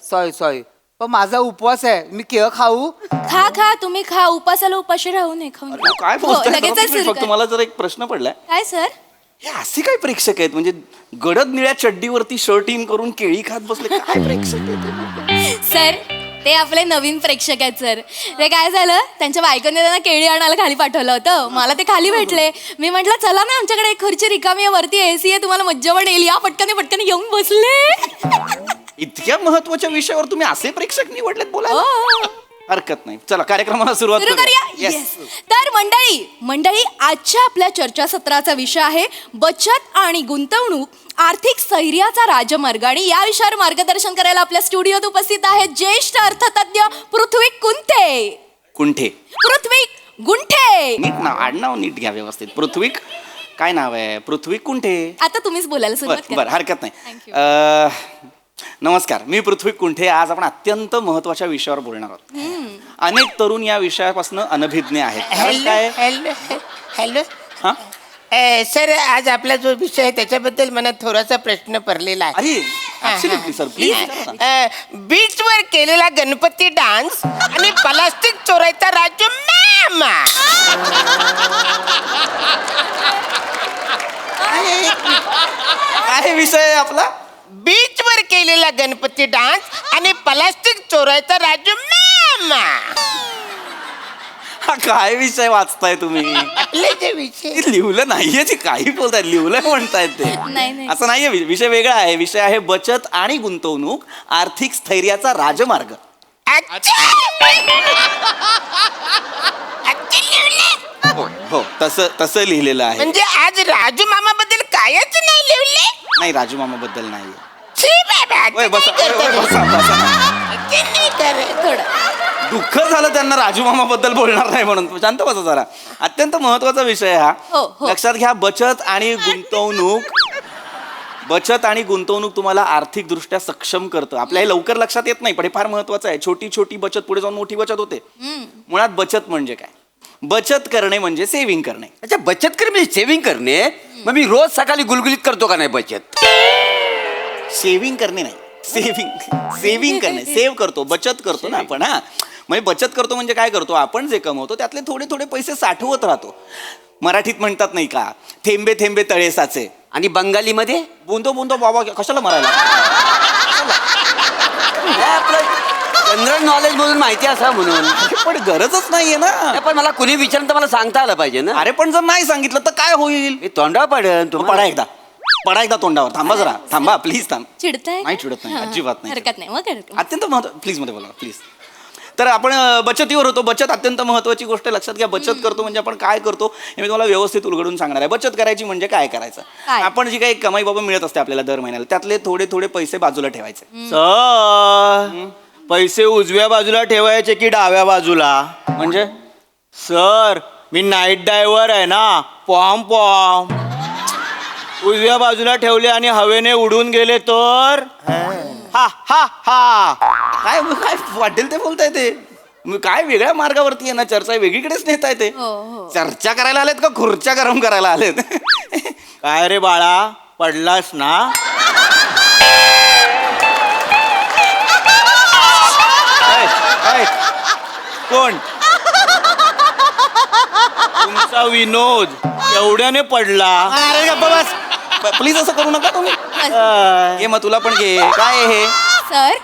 सॉरी पण माझा उपवास आहे, मी केळ खाऊ? खा तुम्ही खा, उपासाला उपाशी राहू नये, खाऊन अरे काय हो, बोलताय? लगेचच जरा सुरू तुम्ही फक्त करा. मला जर एक प्रश्न पडलाय, काय सर? हे असे काय प्रेक्षक आहेत, म्हणजे गडद निळ्या चड्डीवरती शर्ट इन करून केळी खात बसले, काय प्रेक्षक आहेत? सर ते आपले नवीन प्रेक्षक आहेत सर. ते काय झालं, त्यांच्या बायकोने त्यांना केळी आणायला खाली पाठवलं होतं, मला ते खाली भेटले. मी म्हटलं चला ना, आमच्याकडे एक खुर्ची रिकामी आहे, वरती AC आहे, तुम्हाला मज्जा पण येईल, या पटकन येऊन बसले. इतक्या महत्वाच्या विषयावर तुम्ही असे प्रेक्षक निवडलेत बोलायला? हो. हरकत नाही, चला कार्यक्रमाला सुरुवात सुरू करूया. Yes. Yes. तर मंडळी आजच्या आपल्या चर्चासत्राचा विषय आहे बचत आणि गुंतवणूक, आर्थिक स्थैर्याचा राजमार्ग. आणि या विषयावर मार्गदर्शन करायला आपल्या स्टुडिओत उपस्थित आहेत ज्येष्ठ अर्थतज्ञ पृथ्वी कुंठे. पृथ्वी गुंठे. नीट नाव, आडनाव नीट घ्या व्यवस्थित. पृथ्वीक काय नाव आहे? पृथ्वी कुंठे. आता तुम्हीच बोलायला सुरुवात बर करा. हरकत Thank नाही. नमस्कार, मी पृथ्वी कुंठे. आज आपण अत्यंत महत्वाच्या विषयावर बोलणार आहोत. अनेक तरुण या विषयापासून अनभिज्ञ आहेत. कारण काय? हॅलो हा? सर, आज आपला जो विषय आहे त्याच्याबद्दल मला थोडासा प्रश्न पडलेला आहे. अरे absolutely sir, please. बीचवर केलेला गणपती डान्स आणि प्लास्टिक चोरायचा राजू मॅम. काय विषय आहे आपला? बीचवर केलेला गणपती डान्स आणि प्लास्टिक चोरायचा राजू मॅम. हा काय विषय वाचताय तुम्ही? आपले जे विषय ते लिहिलं नाहीये, ते काही बोलतायत, लिहिलंय म्हणतायत ते. नाही. असं नाहीये, विषय वेगळा आहे. विषय आहे बचत आणि गुंतवणूक, आर्थिक स्थैर्याचा राजमार्ग. हो तसं लिहिलेलं आहे. म्हणजे आज राजू मामा बद्दल कायच नाही लिहिले. नाही, राजू मामा बद्दल नाहीये. छी बाबा, ओय, बसा, ओय, ओय, बसा, बसा. ते नाही करत. थोडं दुःख झालं त्यांना राजू मामा बद्दल बोलणार नाही म्हणून. शांत बसा जरा. अत्यंत महत्वाचा विषय हा. हो. लक्षात घ्या, बचत आणि गुंतवणूक तुम्हाला आर्थिक दृष्ट्या सक्षम करतं. आपल्याला लवकर लक्षात येत नाही, पण हे फार महत्वाचं आहे. छोटी छोटी बचत पुढे जाऊन मोठी बचत होते. मुळात बचत म्हणजे काय? बचत करणे म्हणजे सेव्हिंग करणे. अच्छा, बचत करणे म्हणजे सेव्हिंग करणे. मग मी रोज सकाळी गुलगुलीत करतो का नाही बचत? सेव्हिंग करणे नाही, सेव्हिंग करणे. सेव्ह करतो, बचत करतो ना आपण. हा, म्हणजे बचत करतो म्हणजे काय करतो? आपण जे कमवतो त्यातले थोडे थोडे पैसे साठवत राहतो. मराठीत म्हणतात नाही का, थेंबे थेंबे तळे साचे. आणि बंगालीमध्ये बुंदो बुंदो बाबा, कशाला मरायला? जनरल नॉलेज मधून माहिती असा म्हणून. पण गरजच नाहीये ना. नाही, पण मला कुणी विचारलं तर मला सांगता आलं पाहिजे ना. अरे पण जर नाही सांगितलं तर काय होईल? हे तोंडावर पडेल पडा एकदा तोंडावर. थांबा जरा, थांबा प्लीज, थांब. चिडताय? नाही चिडत नाही, अजिबात नाही. हरकत नाही, मग हरकत नाही. अत्यंत महत्व, प्लीज मध्ये बोला प्लीज. तर आपण बचतीवर होतो. बचत अत्यंत महत्वाची गोष्ट. लक्षात घ्या, बचत करतो म्हणजे आपण काय करतो हे मी तुम्हाला व्यवस्थित उलगडून सांगणार आहे. बचत करायची म्हणजे काय करायचं? काय? आपण जी काही कमाई बाबा मिळत असते आपल्याला दर महिन्याला, त्यातले थोडे थोडे पैसे बाजूला ठेवायचे. सर, पैसे उजव्या बाजूला ठेवायचे की डाव्या बाजूला? म्हणजे सर, मी नाईट डायव्हर आहे ना, पॉम उजव्या बाजूला ठेवले आणि हवेने उडून गेले तर हा हा हा. काय काय वाटेल ते बोलताय ते. काय वेगळ्या मार्गावरती आहे ना, चर्चा वेगळीकडेच नेता येते. चर्चा करायला आलेत का खुर्च्या गरम करायला आलेत? काय रे बाळा, पडलास ना? कोण? तुमचा विनोद एवढ्याने पडला. अरे गप्पा बस, प्लीज असं करू नका तुम्ही. घे मग, तुला पण घे. काय आहे हे? सर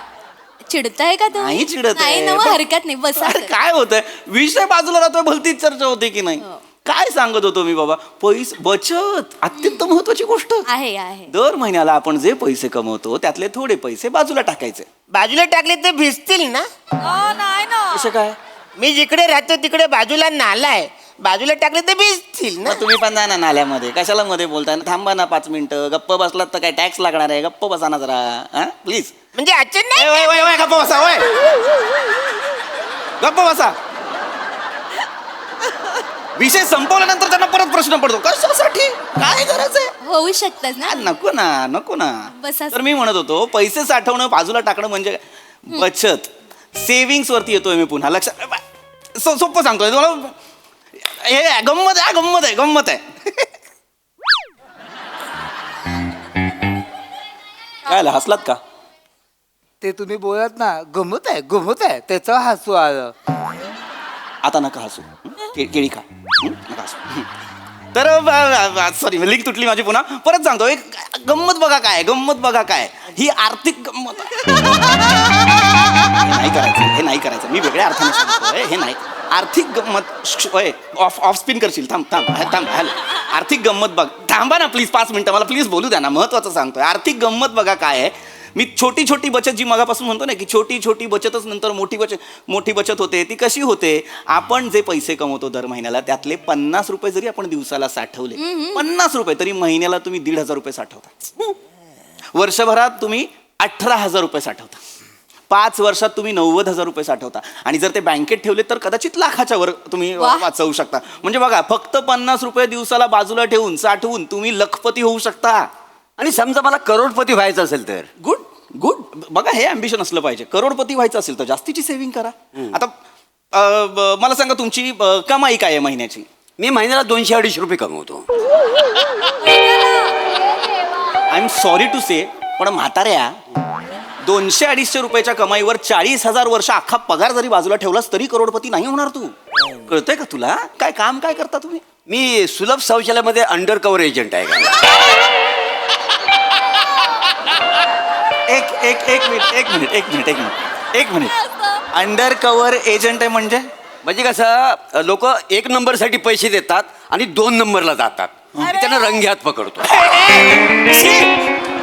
चिडताय का तुम्ही? नाही चिडत आहे. नाही ना, मग हरकत नाही, बसा. अरे काय होतंय, विषय बाजूला राहतोय, भलतीच चर्चा होते की नाही? काय सांगत होतो मी बाबा? बचत अत्यंत महत्वाची गोष्ट आहे. दर महिन्याला आपण जे पैसे कमवतो त्यातले थोडे पैसे बाजूला टाकायचे. बाजूला टाकले तर भिजतील ना? नाही ना. कसं काय? मी जिकडे राहतो तिकडे बाजूला नाला आहे, बाजूला टाकले तर भिजतील ना. मग तुम्ही पण जा ना नाल्यामध्ये, कशाला मध्ये बोलताय? थांबा ना 5 मिनिटं, गप्प बसलात तर काय टॅक्स लागणार आहे? गप्प बसा ना जरा, हा प्लीज. म्हणजे अचानक नाही. गप्प बसा, वय गप्प बसा. विषय संपवल्यानंतर त्यांना परत प्रश्न पडतो, कशासाठी, काय गरज आहे? होऊ शकतच ना. नको ना, नको ना. बसा. तर मी म्हणत होतो, पैसे साठवणं बाजूला टाकणं म्हणजे बचत, सेव्हिंग्स वरती येतोय मी पुन्हा. लक्षात, सोपं सांगतोय तुम्हाला. हे गंमत आहे, गंमत आहे, गंमत आहे. काय आलं, हसलात का? ते तुम्ही बोलत ना गमत आहे त्याचं हसू आलं. आता नका हसू, केळी खा, नका हसू. तर सॉरी, लिंक तुटली माझी पुन्हा. परत सांगतो, एक गंमत बघा काय, गंमत बघा काय, ही आर्थिक गंमत. नाही करायचं, हे नाही करायचं, मी वेगळ्या अर्थाने सांगतोय, हे नाही. आर्थिक गंमत ऑफ स्पिन करशील, थांब थांब थांब. हॅलो, आर्थिक गंमत बघ, थांबा ना प्लीज 5 मिनिटं, मला प्लीज बोलू द्या ना. महत्वाचं सांगतोय, आर्थिक गंमत बघा काय आहे. मी छोटी छोटी बचत, जी मगापासून म्हणतो ना की छोटी छोटी बचतच नंतर मोठी बचत होते, ती कशी होते? आपण जे पैसे कमवतो दर महिन्याला, त्यातले 50 रुपये जरी आपण दिवसाला साठवले, 50 रुपये, तरी महिन्याला तुम्ही 1,500 रुपये साठवता. वर्षभरात तुम्ही 18,000 रुपये साठवता. 5 वर्षात तुम्ही 90,000 रुपये साठवता. आणि जर ते बँकेत ठेवले तर कदाचित लाखाच्या वर तुम्ही वाचवू शकता. म्हणजे बघा, फक्त 50 रुपये दिवसाला बाजूला ठेवून साठवून तुम्ही लखपती होऊ शकता. आणि समजा मला करोडपती व्हायचं असेल तर? Good good. बघा, हे अम्बिशन असलं पाहिजे. करोडपती व्हायचं असेल तर जास्तीची सेव्हिंग करा. आता मला सांगा, तुमची कमाई काय आहे महिन्याची? मी महिन्याला 200-250 रुपये कमवतो. आय एम सॉरी टू से, पण म्हाताऱ्या, 200-250 रुपयाच्या कमाईवर 40,000 वर्ष अख्खा पगार जरी बाजूला ठेवलास तरी करोडपती नाही होणार तू. कळतंय का तुला? काय काम काय करता तुम्ही? मी सुलभ शौचालयामध्ये अंडर कव्हर एजंट आहे का? एक मिनिट. अंडर कव्हर एजंट आहे म्हणजे कसं, लोक 1 नंबरसाठी पैसे देतात आणि 2 नंबरला जातात. मी त्यांना रंग्यात पकडतो.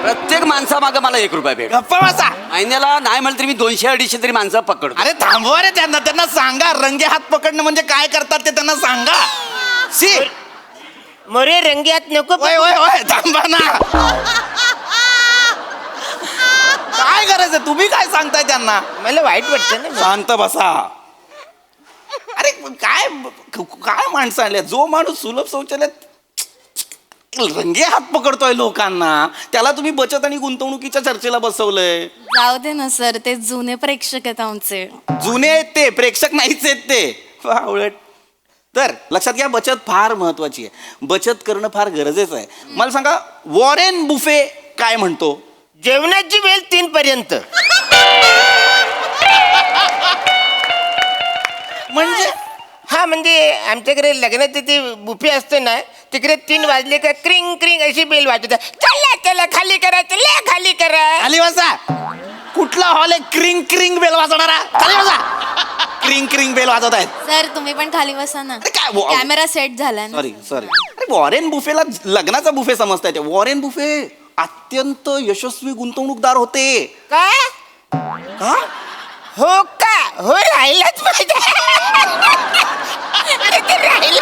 प्रत्येक माणसामागं मला 1 रुपया भेट. गप्पा बसा. महिन्याला नाही म्हणलं तरी मी 200-250 तरी माणसं पकडतो. अरे थांबवा रे, त्यांना सांगा, रंगे हात पकडणं म्हणजे काय करतात ते त्यांना सांगा. सी मोरे रंग्यात नको. ओय थांबा ना. काय करायचं, तुम्ही काय सांगताय त्यांना? मला वाईट वाटतं ना. शांत बसा. अरे काय माणसं आणल्या? जो माणूस सुलभ शौचालयात रंगे हात पकडतोय लोकांना, त्याला तुम्ही बचत आणि गुंतवणुकीच्या चर्चेला बसवलंय. जाऊ दे ना सर, ते जुने प्रेक्षक आहेत आमचे. जुने आहेत ते, प्रेक्षक नाहीच आहेत ते. उलट. तर लक्षात घ्या, बचत फार महत्वाची आहे. बचत करणं फार गरजेचं आहे. मला सांगा, वॉरेन बुफे काय म्हणतो? जेवणाची वेळ 3 पर्यंत. म्हणजे म्हणजे आमच्याकडे लग्नात ते बुफे असते ना, तिकडे 3 वाजले का क्रिंग क्रिंग अशी बेल वाजवतात. चला खाली करा, चला खाली करा. खाली बसा. कुठला हॉल आहे क्रिंग क्रिंग बेल वाजवणारा? खाली बसा. क्रिंग क्रिंग बेल वाजवत आहेत. सर तुम्ही पण खाली बसा ना, कॅमेरा सेट झाला ना. सॉरी. अरे वॉरेन बुफेला लग्नाचा बुफे समजता येते. वॉरेन बुफे अत्यंत यशस्वी गुंतवणूकदार होते. का? का? हो का? हो, राहिलाच पाहिजे. अरे ते राहिलं.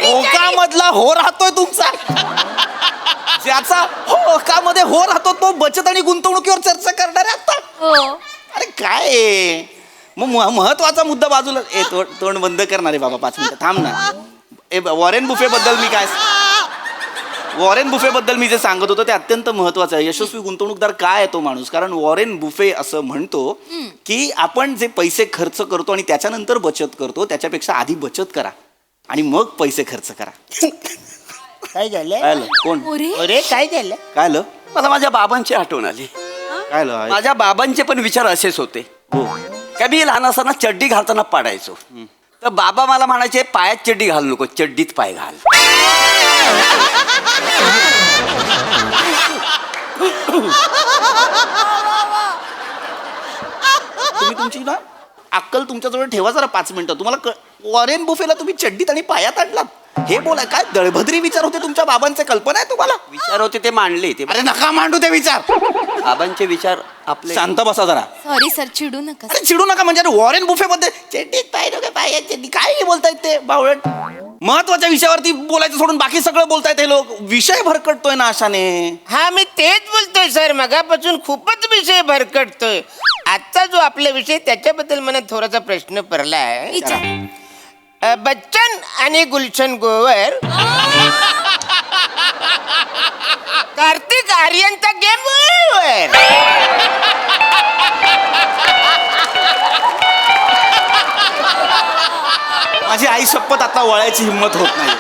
होकामधला हो राहतोय तुमचा. ज्याचा होकामध्ये हो राहतो तो बचत आणि गुंतवणुकीवर चर्चा करणार आहे आता. हो. अरे काय आहे? मग महत्वाचा मुद्दा बाजूला. तोंड बंद करणार आहे बाबा, 5 मिनिटं थांब ना. वॉरेन बुफे बद्दल मी जे सांगत होतो ते अत्यंत महत्वाचं आहे. यशस्वी गुंतवणूकदार काय आहे तो माणूस? कारण वॉरेन बुफे असं म्हणतो की आपण जे पैसे खर्च करतो आणि त्याच्यानंतर बचत करतो, त्याच्यापेक्षा आधी बचत करा आणि मग पैसे खर्च करा. काय झालं? काय आलं? कोण? अरे काय झालं? काय आलं? मला माझ्या बाबांची आठवण आली. काय आलं? माझ्या बाबांचे पण विचार असेच होते. हो. का मी लहान असताना चड्डी घालताना पाडायचो, तर बाबा मला म्हणायचे, पायात चड्डी घालू नको, चड्डीत पाय घाल. तुम्ही तुमची ना अक्कल तुमच्याजवळ ठेवा जरा 5 मिनिटं. तुम्हाला वॉरेन बुफेला तुम्ही चड्डीत आणि पायात आणलात. हे बोला काय दळभद्री विचार होते तुमच्या बाबांचे, कल्पना आहे तुम्हाला? विचार होते ते मांडले ते. अरे नका मांडू ते विचार. बाबांचे विचार आपले. शांत बसा जरा. सॉरी सर, चिडू नका. अरे चिडू नका म्हणजे वॉरेन बुफे बद्दल चेड्डीत पाय नको पाय चेड्डी काय बोलतायत ते बावळट. महत्वाच्या विषयावरती बोलायचं सोडून बाकी सगळं बोलतायत हे लोक. विषय भरकटतोय ना अशाने. हा मी तेच बोलतोय सर, मगापासून खूपच विषय भरकटतोय. आजचा जो आपला विषय त्याच्याबद्दल मला थोडासा प्रश्न पडलाय. विचार. बच्चन आणि गुलशन गोवर कार्तिक आर्यनचा गेम ओव्हर. माझी आई शपथ आता वळायची हिंमत होत नाही.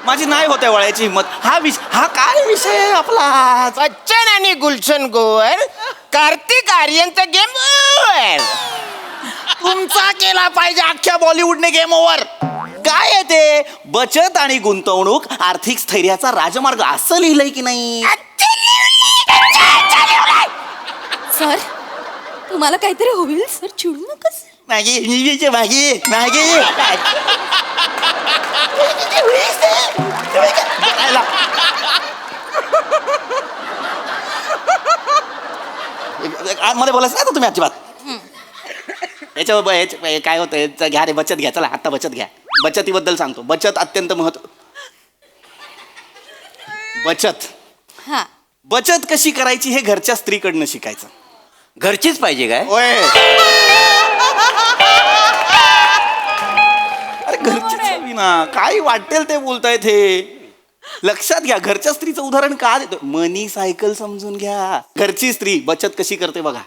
माझी नाही होते वळायची हिंमत. हा काय विषय आहे आपला? बच्चन आणि गुलशन गोवर कार्तिक आर्यनचा गेम ओव्हर. तुमचा केला पाहिजे अख्ख्या बॉलिवूडने गेम ओव्हर. काय आहे ते? बचत आणि गुंतवणूक आर्थिक स्थैर्याचा राजमार्ग असं लिहिलंय की नाही? सर तुम्हाला काहीतरी होईल सर, चिडू नका सर. मागे मागे मागे मध्ये बोलायचं ना तुम्ही अजिबात. याच्यावर काय होतं घ्या रे, बचत घ्या. चला आता बचत घ्या. बचतीबद्दल सांगतो. बचत अत्यंत हा बचत कशी करायची हे घरच्या स्त्रीकडनं शिकायचं. घरचीच पाहिजे काय? ओय अरे घरचीच हवी ना. काय वाटेल ते बोलतायत हे. लक्षात घ्या घरच्या स्त्रीचं उदाहरण का देतो. मनी सायकल समजून घ्या. घरची स्त्री बचत कशी करते बघा.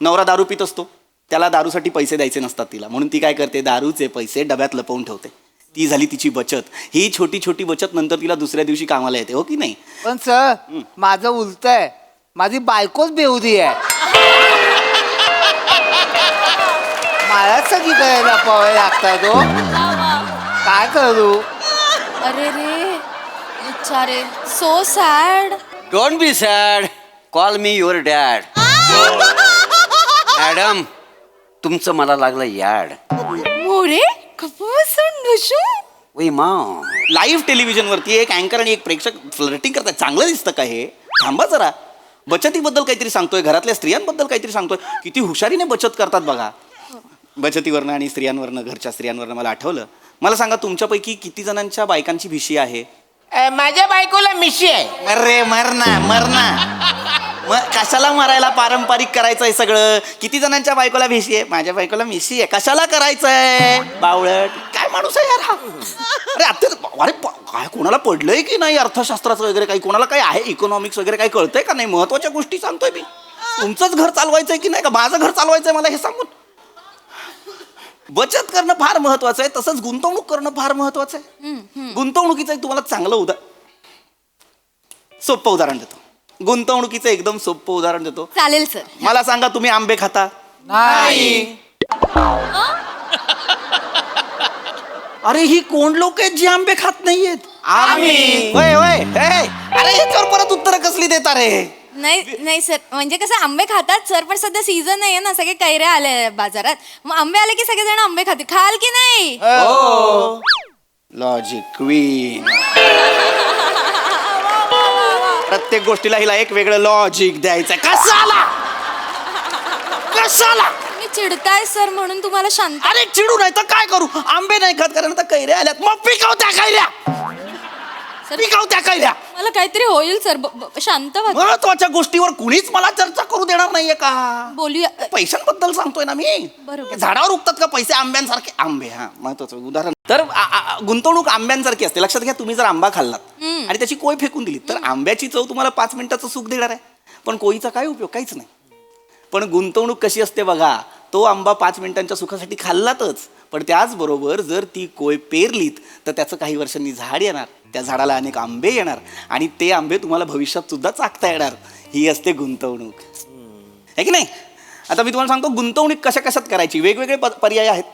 नवरा दारू पित असतो, त्याला दारूसाठी पैसे द्यायचे नसतात तिला, म्हणून ती काय करते, दारूचे पैसे डब्यात लपवून ठेवते. ती झाली तिची बचत. ही छोटी छोटी बचत नंतर तिला दुसऱ्या दिवशी कामाला येते. हो की नाही? पण सर माझं उलट आहे, माझी बायकोच बेहुदी आहे. मलाच सगळी करायला पावे लागतात. हो काय करू? अरे रे बिचारे, so sad. Don't be sad, call me your dad. Madam तुमचं मला लागलं याड. मोरे कपासून नशू. वै मा लाईव्ह टेलिव्हिजनवरती एक अँकर आणि एक प्रेक्षक फ्लर्टिंग करतात. चांगलं दिसतं का हे? थांबा जरा. बचतीबद्दल काहीतरी सांगतोय, घरातल्या स्त्रियांबद्दल काहीतरी सांगतोय. किती हुशारीने बचत करतात बघा. बचतीवरनं आणि स्त्रियांवरनं, घरच्या स्त्रियांवरनं मला आठवलं. मला सांगा तुमच्यापैकी किती जणांच्या बायकांची भिशी आहे? माझ्या बायकोला मिशी आहे. अरे मरणा कशाला मरायला पारंपरिक करायचंय सगळं. किती जणांच्या बायकोला भिशी आहे? माझ्या बायकोला मिशी आहे. कशाला करायचंय बावळट? काय माणूस आहे यार हा. अरे अरे काय कोणाला पडलंय की नाही अर्थशास्त्राचं वगैरे काही? कोणाला काही आहे इकॉनॉमिक्स वगैरे काही कळतंय का नाही? महत्वाच्या गोष्टी सांगतोय मी. तुमचंच घर चालवायचंय की नाही का माझं घर चालवायचंय मला हे सांगून. बचत करणं फार महत्वाचं आहे, तसंच गुंतवणूक करणं फार महत्वाचं आहे. गुंतवणुकीचं एक तुम्हाला चांगलं सोपं उदाहरण देतो. गुंतवणुकीचं एकदम सोपं उदाहरण देतो. चालेल सर. मला सांगा तुम्ही आंबे खाता? नाही. अरे ही कोण लोक आहेत जी आंबे खात नाहीयेत? आम्ही. वय अरे याच्यावर परत उत्तर कसली देता रे? नाही सर, म्हणजे कसं आंबे खातात सर, पण सध्या सीझन नाही ना, सगळे कैऱ्या आले बाजारात. मग आंबे आले की सगळेजण आंबे खाते. खाल की नाही? Logic queen. प्रत्येक गोष्टीला हिला एक वेगळं लॉजिक द्यायचं. कशाला? तुम्ही चिडताय सर म्हणून तुम्हाला शांत. अरे चिडू नाही तर काय करू? आंबे नाही खात कारण आता कैऱ्या आल्यात. मग पिकवत्या कैऱ्या. मला काहीतरी होईल सर, शांत व्हा. महत्वाच्या गोष्टीवर कुणीच मला चर्चा करू देणार नाहीये का? बोलूया. पैशांबद्दल सांगतोय ना मी. बरोबर. झाडावर उगतात का पैसे? आंब्यांसारखे आंबे. हा महत्वाचं उदाहरण. तर गुंतवणूक आंब्यांसारखी असते. लक्षात घ्या. तुम्ही जर आंबा खाल्लात आणि त्याची कोय फेकून दिली तर आंब्याची चव तुम्हाला 5 मिनिटाचं सुख देणार आहे, पण कोयीचा काय उपयोग? काहीच नाही. पण गुंतवणूक कशी असते बघा. तो आंबा 5 मिनिटांच्या सुखासाठी खाल्लातच, पण त्याचबरोबर जर ती कोय पेरलीत तर त्याचं काही वर्षांनी झाड येणार, त्या झाडाला अनेक आंबे येणार आणि ते आंबे तुम्हाला भविष्यात सुद्धा चाखता येणार. ही असते गुंतवणूक, आहे की नाही? आता मी तुम्हाला सांगतो गुंतवणूक कशा कशात करायची. वेगवेगळे पर्याय आहेत.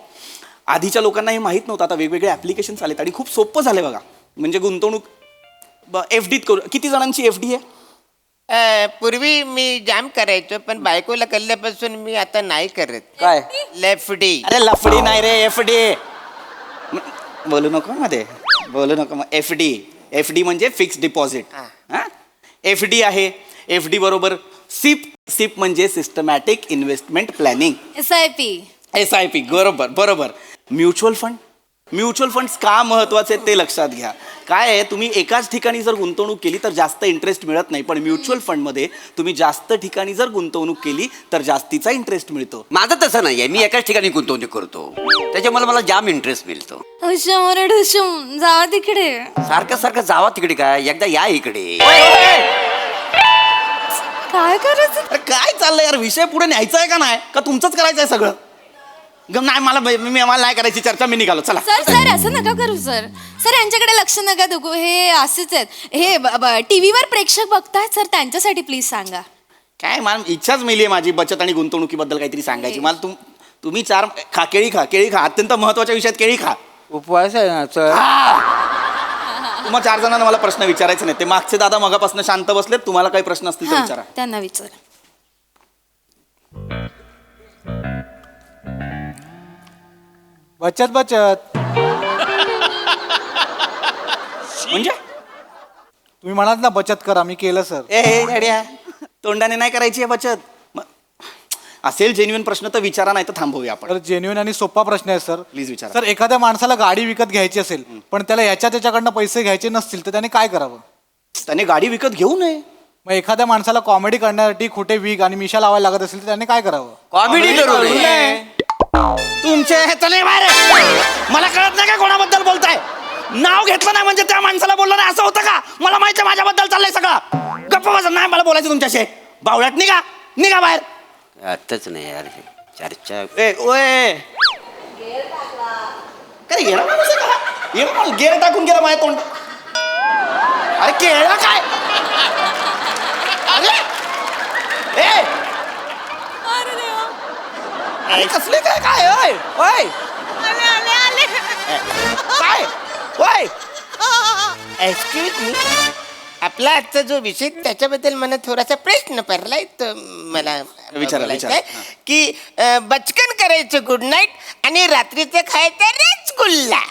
आधीच्या लोकांना हे माहीत नव्हतं. आता वेगवेगळे ॲप्लिकेशन्स आलेत आणि खूप सोपं झालं बघा. म्हणजे गुंतवणूक FDत करू. किती जणांची FD आहे? पूर्वी मी जाम करायचो, पण बायकोला कळल्यापासून मी आता नाही करत. काय? Left D. अरे लफडी नाही रे, FD. बोलू नको मध्ये बोलू नको. एफ डी म्हणजे फिक्स डिपॉझिट. एफ डी आहे. एफ डी बरोबर सिप म्हणजे सिस्टमॅटिक इन्व्हेस्टमेंट प्लॅनिंग. SIP बरोबर. म्युच्युअल फंड्स का महत्वाचे आहेत ते लक्षात घ्या. काय आहे, तुम्ही एकाच ठिकाणी जर गुंतवणूक केली तर जास्त इंटरेस्ट मिळत नाही, पण म्युच्युअल फंडमध्ये तुम्ही जास्त ठिकाणी जर गुंतवणूक केली तर जास्तीचा इंटरेस्ट मिळतो. माझं तसं नाहीये, मी एकाच ठिकाणी गुंतवणूक करतो, त्याच्यामुळे मला जाम इंटरेस्ट मिळतो. जावा तिकडे. सारखं जावा तिकडे काय, एकदा या इकडे. काय करायचं? अरे काय चाललंय यार, विषय पुढे न्यायचा आहे का नाही, का तुमचंच करायचं आहे सगळं? नाही मला नाही करायची चर्चा, मी निघालो. चला सर असं नका करू सर. यांच्याकडे लक्ष नका देऊ, हे असेच आहेत. हे टीव्हीवर प्रेक्षक बघतायत सर, त्यांच्यासाठी प्लीज सांगा. काय मला इच्छाच मिली आहे माझी बचत आणि गुंतवणुकीबद्दल काहीतरी सांगायची. मला तुम्ही केळी खा अत्यंत महत्वाच्या विषयात केळी खा. उपवास आहे ना सर. तुम्हा 4 जणांना मला प्रश्न विचारायचे नाही. ते मागचे दादा मगापासून शांत बसलेत. तुम्हाला काही प्रश्न असतील तर विचारा. त्यांना विचार. बचत म्हणजे तुम्ही म्हणाल ना बचत करा, मी केलं सर. अड्या तोंडाने नाही करायची आहे बचत. असेल जेन्युइन प्रश्न तर विचारा, नाही तर थांबवूया आपण. तर जेन्युइन आणि सोपा प्रश्न आहे सर. प्लीज विचारा. सर, एखाद्या माणसाला गाडी विकत घ्यायची असेल पण त्याला त्याच्याकडनं पैसे घ्यायचे नसतील तर त्याने काय करावं? त्याने गाडी विकत घेऊ नये. मग एखाद्या माणसाला कॉमेडी करण्यासाठी खोटे विग आणि मिशा लावायला लागत असेल तर त्याने काय करावं? कॉमेडी करू नये. तुमचे चले बाहेर. मला कळत नाही का कोणाबद्दल बोलताय? नाव घेतलं नाही म्हणजे त्या माणसाला बोललं नाही असं होतं का? मला माहिती आहे माझ्याबद्दल चाललंय सगळं. गप्प बसा, नाही मला बोलायचं तुमच्याशी. बावळ्यात निघा बाहेर. आताच नाही यार चर्चा. काय गेअर टाकून गेला माझ्या तोंड. अरे केळा काय? अरे कसले काय काय काय एक्सक्यूज मी, आपला आजचा जो विषय त्याच्याबद्दल मला थोडासा प्रश्न पडलाय, तर मला बोलायचं आहे की बचकन करायचं गुड नाईट आणि रात्रीचं खायचं रसगुल्ला.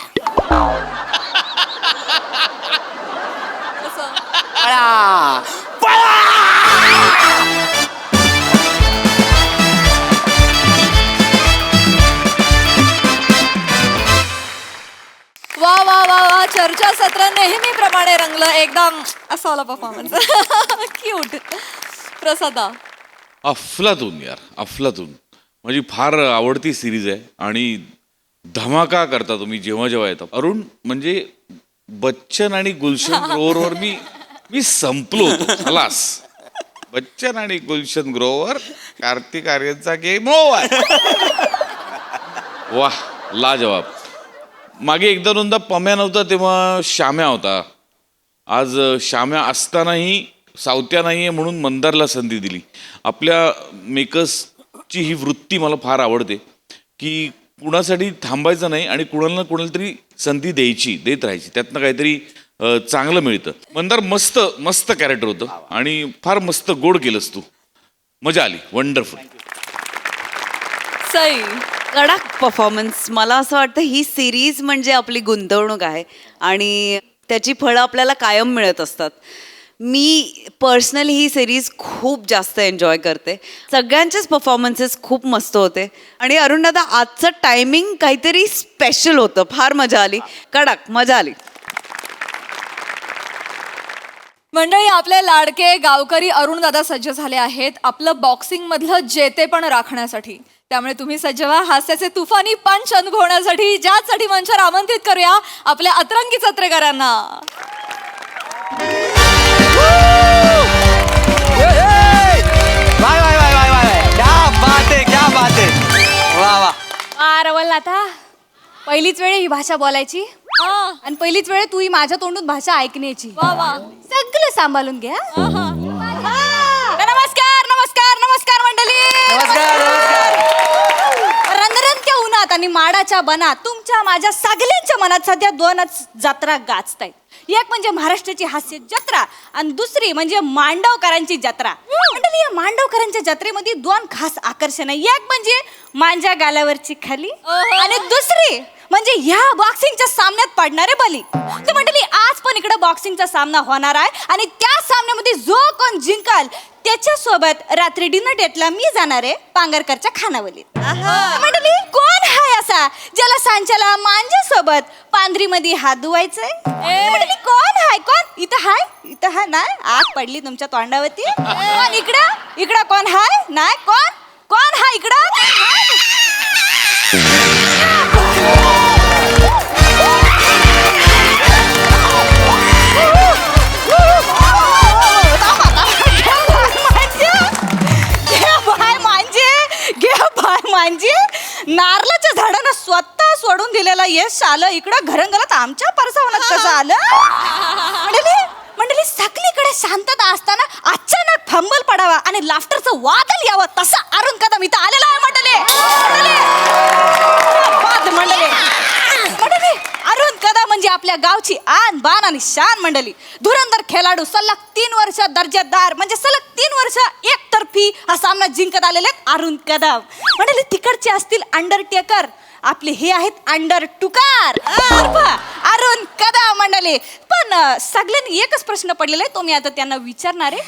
वा वा वा वा, चर्चासत्र नेहमीप्रमाणे रंगलं. एकदम असा वाला परफॉर्मन्स. क्यूट. प्रसादा. अफलातून यार, अफलातून माझी फार आवडती सिरीज आहे आणि धमाका करता तुम्ही जेव्हा येता. अरुण, म्हणजे बच्चन आणि गुलशन ग्रोवर मी संपलो होतो. खलास. बच्चन आणि गुलशन ग्रोवर, कार्तिक आर्यनचा गेम ओव्हर. वाह, लाजवाब. मागे एकदा दोनदा पम्या नव्हता तेव्हा श्याम्या होता. आज श्याम्या असतानाही सावत्या नाही आहे म्हणून मंदारला संधी दिली. आपल्या मेकर्सची ही वृत्ती मला फार आवडते की कुणासाठी थांबायचं नाही आणि कुणाला तरी संधी देत राहायची. त्यातनं काहीतरी चांगलं मिळतं. मंदार मस्त कॅरेक्टर होतं आणि फार मस्त गोड केलंस तू. मजा आली. वंडरफुल. सई. कडक परफॉर्मन्स. मला असं वाटतं ही सिरीज म्हणजे आपली गुंतवणूक आहे आणि त्याची फळं आपल्याला कायम मिळत असतात. मी पर्सनली ही सिरीज खूप जास्त एन्जॉय करते. सगळ्यांचेच परफॉर्मन्सेस खूप मस्त होते आणि अरुण दादा आजचं टायमिंग काहीतरी स्पेशल होतं. फार मजा आली. कडक मजा आली. मंडळी, आपले लाडके गावकरी अरुण दादा सज्ज झाले आहेत आपलं बॉक्सिंग मधलं जेतेपण राखण्यासाठी. त्यामुळे तुम्ही सज्ज व्हा हास्याचे तुफानी पंच अनुभवण्यासाठी, ज्यासाठी मंचावर आमंत्रित करूया आपल्या अतरंगी चत्रेकरांना. क्या बात है. वा वा. रवल आता पहिलीच वेळ ही भाषा बोलायची आणि पहिलीच वेळ तू ही माझ्या तोंडून भाषा ऐकण्याची. वा वा. सगळं सांभाळून घ्या. नमस्कार नमस्कार नमस्कार मंडळी. रणरणत्या उन्हात आणि माडाच्या बनात तुमच्या माझ्या सगळ्यांच्या मनात सध्या 2च जत्रा गाजतायत. एक म्हणजे महाराष्ट्राची हास्य जत्रा आणि दुसरी म्हणजे मांडवकरांची जत्रा. मंडळी, या मांडवकरांच्या जत्रेमध्ये 2 खास आकर्षण आहे. एक म्हणजे मांजा गालावरची खाली आणि दुसरी म्हणजे ह्या बॉक्सिंगच्या सामन्यात पडणारे बली. तर मंडळी आज पण इकडे बॉक्सिंगचा सामना होणार आहे आणि त्या सामन्यामध्ये जो कोण जिंकाल त्याच्यासोबत रात्री डिनर डेटला मी जाणार आहे पांगरकरच्या खानावलीत. मंडळी कोण हाय असा ज्याला सांच्याला मांजेसोबत पांढरीमध्ये हात धुवायचंय? मंडळी कोण हाय? कोण इथं हाय नाही आग पडली तुमच्या तोंडावरती. कोण इकडं कोण हाय? नाही कोण हाय इकडं? म्हणजे नारळाच्या झाडानं स्वतः सोडून दिलेला यश आलं इकडं घरंगलत आमच्या परसावनात कसं आलं? मंडळी सगळीकडे शांतता असताना अचानक फंबल पडावा आणि लाफ्टरचं वादळ यावं तसं अरुण कदम इथं आलेला आहे मंडळी. अरुण कदम म्हणजे आपल्या गावची आन बान आणि शान मंडळी. धुरंधर खेळाडू सलग 3 वर्ष दर्जेदार म्हणजे सलग 3 वर्ष एकतर्फी हा सामना जिंकत आलेले अरुण कदम मंडळी. तिकडचे असतील अंडरटेकर आपले हे आहेत अंडर टुकार अरुण कदम मंडळी. पण सगळ्यांनी एकच प्रश्न पडलेला आहे तो मी आता त्यांना विचारणार आहे.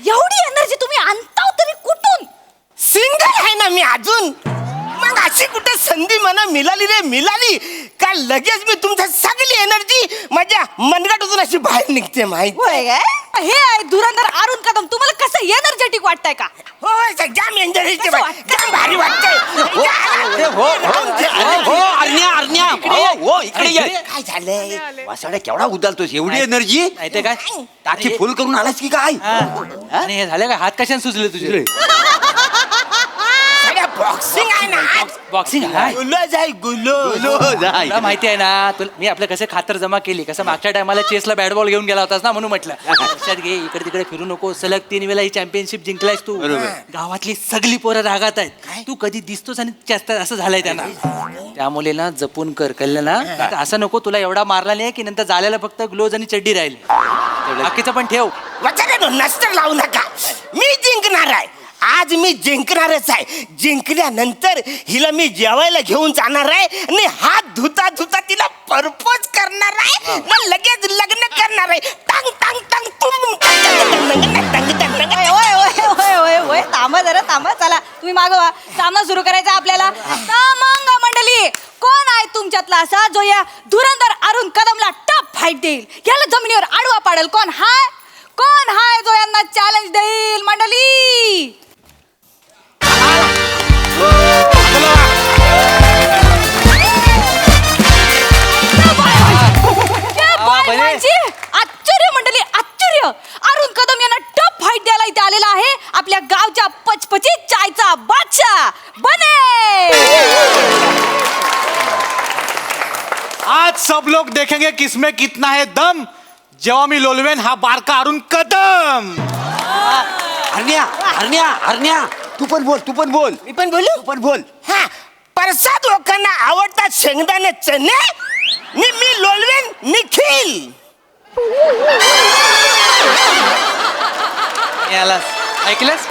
एवढी एनर्जी तुम्ही आणता तरी कुठून? सिंगल आहे ना मी अजून. मग अशी कुठे संधी मला मिळाली का लगेच मी तुमच्या सगळी एनर्जी माझ्या मनगटातून अशी बाहेर निघते माहिती हे आहे धुरंधर अरुण कदम. तुम्हाला कसं एनर्जेटिक वाटतंय का? हो जाम एनर्जेटिक जाम भारी वाटतंय. काय झालंय? वासाड्या केवढा उदालतोस एवढी एनर्जी माहितीये काय टाकी फुल करून आलास की काय? आणि हे झालं काय हात कशाने सुचले तुझे? बॉक्सिंग आहे ना बॉक्सिंग तुला माहिती आहे ना मी आपलं कसं खातर जमा केली कसं मागच्या टायमाला चेसला बॅट बॉल घेऊन गेला होतास ना म्हणून म्हटलं लक्षात घे इकडे तिकडे फिरू नको. सलग 3 वेळा ही चॅम्पियनशिप जिंकलायस तू. गावातली सगळी पोरं रागात आहेत तू कधी दिसतोस आणि चेस्तात असं झालंय त्यांना. त्यामुळे ना जपून कर कळलं ना? असं नको तुला एवढा मारला नाही की नंतर झालेला फक्त ग्लोज आणि चड्डी राहील. बाकीचं पण ठेव. नस्तर लावू नका. मी जिंकणार आहे. आज मी जिंकणारच आहे. जिंकल्यानंतर हिला मी जेवायला घेऊन जाणार आहे आणि हात धुता धुता तिला प्रपोज करणार आहे. मग लगेच लग्न करणार आहे. टांग टांग टांग थांबा चला तुम्ही मागवा सामना सुरू करायचा आपल्याला. मग मंडळी कोण आहे तुमच्यातला असा जो या धुरंधर अरुण कदमला टफ फाईट देईल याला जमिनीवर आडवा पाडेल? कोण हाय जो यांना चॅलेंज देईल मंडळी? आश्चर्य मंडळी आश्चर्य. अरुण कदम यांना टफ फाईट द्यायला इथे आलेला आहे आपल्या गावच्या पचपचित चायचा बादशाह बने. आज सब लोग देखेंगे किसमें कितना है दम जेव्हा मी लोलवेन हा बारका अरुण कदम. हरण्या तू पण बोल. मी पण बोलू. हा प्रसाद लोकांना आवडतात शेंगदाणे चणे. मी लोलवेन निखिल. ऐकलंस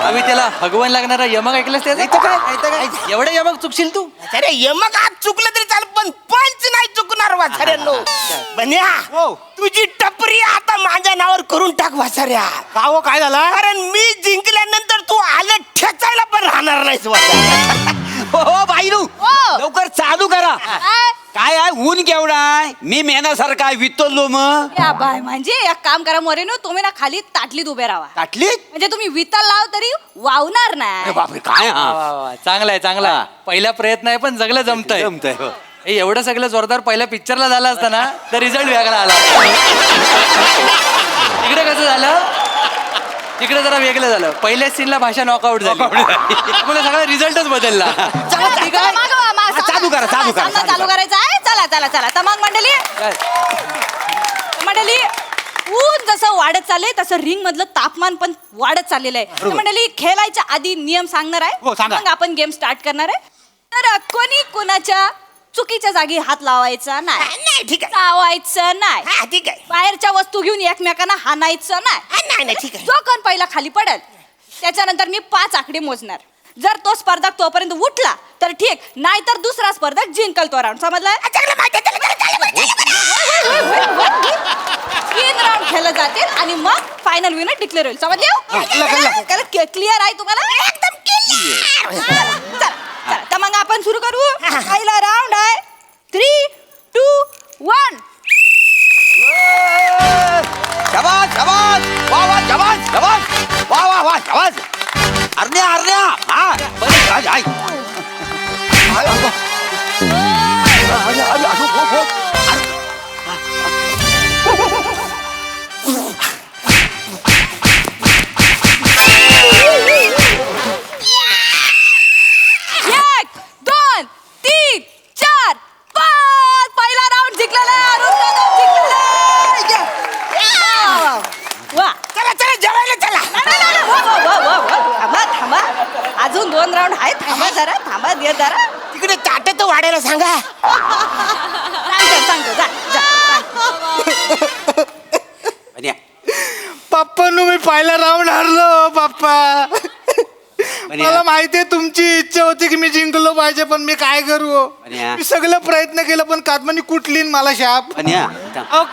अभि त्याला भगवान लागणारा यमक ऐकलंस त्याचं काय एवढं यमक चुकशील तू? अरे यमक आज चुकलं तरी चाल पण पंच नाही चुकणार वासाऱ्यांनो. बन्या तुझी टपरी आता माझ्या नावावर करून टाक वासाऱ्या. का हो काय झालं? कारण मी जिंकल्यानंतर तू आलं ठेचायला पण राहणार नाहीस वासाऱ्या. हो बाईरू लवकर चालू करा. काय आहे ऊन केवढा आहे? मी मेनासारखा आहे वितलो मग या बाय म्हणजे एक काम करा मोरेनो तुम्ही ना खाली ताटलीत उभे राहा. ताटलीत म्हणजे तुम्ही विता लाव तरी वावणार नाही. बापरे काय चांगला पहिला प्रयत्न आहे पण जगलं जमतंय. हे एवढं सगळं जोरदार पहिल्या पिक्चरला झालं असतं ना तर रिझल्ट वेगळा आला. इकडे कसं झालं तिकडे जरा वेगळं झालं. पहिल्याच सीनला भाषा नॉकआउट झाली त्यामुळे सगळा रिझल्टच बदलला. चालू करा चालू करायचं आहे. चला तर मग मंडळी ऊन जसं वाढत चाललंय तसं रिंग मधलं तापमान पण वाढत चाललेलं आहे. मंडळी खेळायच्या आधी नियम सांगणार आहे मग आपण गेम स्टार्ट करणार आहे. तर कोणी कोणाच्या चुकीच्या जागी हात लावायचा नाही. ठीक आहे. चावायचं नाही. ठीक आहे. बाहेरच्या वस्तू घेऊन एकमेकांना हाणायचं नाही. नाही ठीक आहे. जो कोण पहिला खाली पडेल त्याच्यानंतर मी 5 आकडे मोजणार. जर तो स्पर्धक तोपर्यंत उठला तर ठीक, नाहीतर दुसरा स्पर्धक जिंकल तो राऊंड. समजलाय? 3 राऊंड खेळले जातील आणि मग फायनल विनर डिक्लेअर होईल. समजले? क्लिअर आहे तुम्हाला? एकदम क्लिअर. चला तर मग आपण सुरू करू. पहिला राऊंड आहे 3, 2, 1. शाबास शाबास वा वा शाबास शाबास वा वा वा शाबास. अर्ण्या अर्ण्या हा बरं आज आई एक, 2, 3, 4, 5. पहिला राऊंड जिंकलेला आहे. अरुण कदम जिंकलेला आहे. वा. चला चला जेवायला चला. थांबा थांबा, अजून 2 राऊंड आहेत. थांबा जरा, थांबा दे जरा. तिकडे ताट तर वाढायला सांगा. सांगतो जा जा. अर्ण्या पप्पांनो मी पहिला राऊंड हारलो पप्पा. मला माहितीये तुमची इच्छा होती की मी जिंकलो पाहिजे, पण मी काय करू? अर्ण्या. मी सगळं प्रयत्न केलं पण कादमानी कुठली न मला शाप. अर्ण्या अहो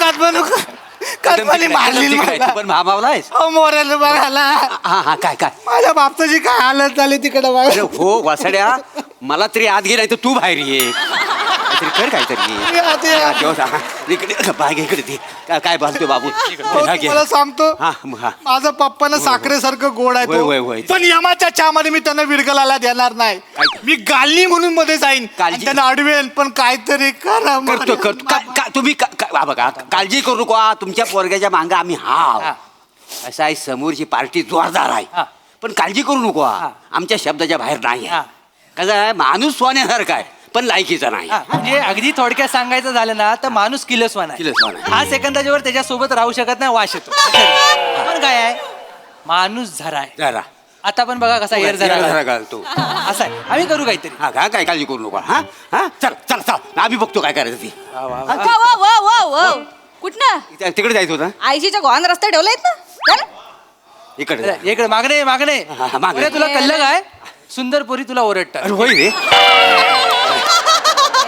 कादमानी मारली मला. पण भामावलायस अहो मोऱ्याला बघायला. हा हा काय काय माझ्या बापताची काय हालत झाली तिकडे बघा. अरे हो वासड्या मला तरी आत गेलाय तर तू बाहेर ये काहीतरी कर काहीतरी. हा, तेव्हा इकडे बाग इकडे ते काय बोलतो बाबू मला सांगतो हा मग हा माझं पप्पानं साखरेसारखं गोड आहे होय, होय, होय. तो. पण यमाच्या चहामध्ये मी त्यांना विरगलाला देणार नाही. मी गालनी म्हणून मध्ये जाईन काळजी. आणि त्यांना अडवेन, पण काहीतरी करा. करतो तुम्ही बघा काळजी करू नको. तुमच्या पोरग्याच्या मांगा आम्ही हा असं आहे. समोरची पार्टी जोरदार आहे पण काळजी करू नको. आमच्या शब्दाच्या बाहेर नाही आहे. कसं आहे माणूस सोन्यासारखा आहे पण लायकीचा नाही. म्हणजे अगदी थोडक्यात सांगायचं झालं ना तर माणूस किलसवान आहे. किलसवान आहे. 5 सेकंदाच्या वर त्याच्यासोबत राहू शकत नाही, वास येतो. पण काय आहे, माणूस झरा आहे. जरा आता पण बघा कसा एअर जरा झरा घालतो. असं आहे. आम्ही करू काहीतरी. हा काय काळजी करू नको. हा हा चल चल चल आम्ही बघतो काय करायचं ती. वा वा वा वा वा. कुठनं? तिकडे जायचं होतं. आईशीच्या गोहान रस्ते ठेवलेत ना. चला. इकडे इकडे मागणे मागणे हा, हा, मागणे. तुला कल्लं काय, सुंदर पोरी तुला ओरडतात. अरे होय रे.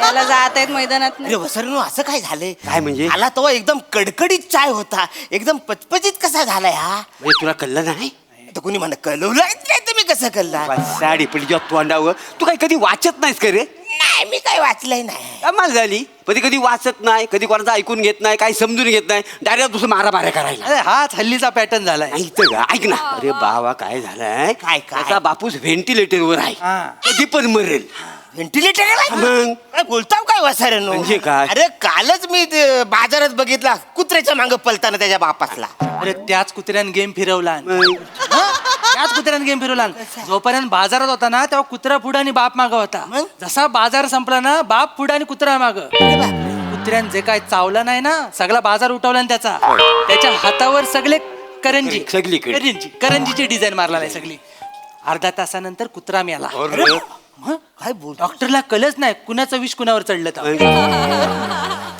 याला जात आहेत मैदानात. अरे वसरनो असं काय झालंय? काय म्हणजे? आला तो एकदम कडकडीत चाय होता, एकदम पचपचित कसा झालाय हा? म्हणजे तुला कळलं नाही? तर कुणी म्हणत कळवलं नाही तुम्ही कसं कळला? साडी पण जेव्हा तोंडावर तू काही कधी वाचत नाहीस का रे? नाही मी काय वाचलंय नाही. कमाल झाली. कधी कधी वाचत नाही, कधी कोणाचं ऐकून घेत नाही, काही समजून घेत नाही, डायरेक्ट दुसरं मारामाऱ्या करायला. अरे हाच हल्लीचा पॅटर्न झालाय. नाही तर का ऐक ना. अरे बाबा काय झालंय, काय? त्याचा बापूस व्हेंटिलेटरवर आहे, हा. कधी पण मरेल. व्हेंटिलेटर मग? काय बोलताव काय वसरनो? म्हणजे काय? अरे कालच मी ते बाजारात बघितला कुत्र्याच्या मांग पलताना त्याच्या बापासला. अरे त्याच कुत्र्यानं गेम फिरवला. त्याच कुत्र्यानं गेम फिरवला. जोपर्यंत बाजारात होता ना तेव्हा कुत्रा पुढे आणि बाप माग होता. जसा बाजार संपला ना बाप पुढे आणि कुत्रा माग. कुत्र्यानं जे काय चावलं नाही ना सगळा बाजार उठवला ना त्याच्या हातावर सगळे करंजी सगळीकडे. करंजीची डिझाईन मारला नाही सगळी. अर्धा तासानंतर कुत्रा मेला. काय बोल डॉक्टरला कळच नाही कुणाचं विष कुणावर चढलं तर.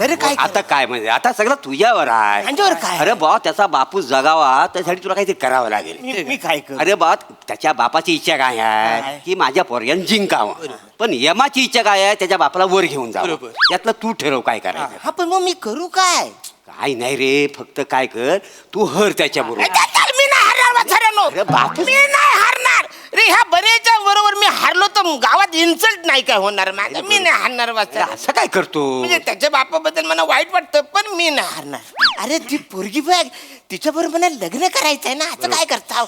तरी काय आता काय म्हणजे आता सगळं तुझ्यावर आहे. माझ्यावर काय? अरे बा त्याचा बापूस जगावा त्यासाठी तुला काहीतरी करावं लागेल. मी काय करू? अरे बा त्याच्या बापाची इच्छा काय आहे की माझ्या पोरग्यानं जिंकावं, पण यमाची इच्छा काय आहे त्याच्या बापाला वर घेऊन जावं. यातलं तू ठरव काय करायचं. हा पण मग मी करू काय? काय नाही रे, फक्त काय कर तू हर त्याच्या बरोबर. मी नाही हारणार वसरनो. अरे बाप. मी नाही हारणार रे. ह्या बरेच्या बरोबर मी हारलो तर गावात इन्सल्ट नाही काय होणार माझं. मी नाही हारणार वसर. असं काय करतो? म्हणजे त्याच्या बापाबद्दल मला वाईट वाटतं पण मी नाही हारणार. अरे ती पोरगी बघ तिच्या बरोबर मला लग्न करायचंय ना. असं काय करताव?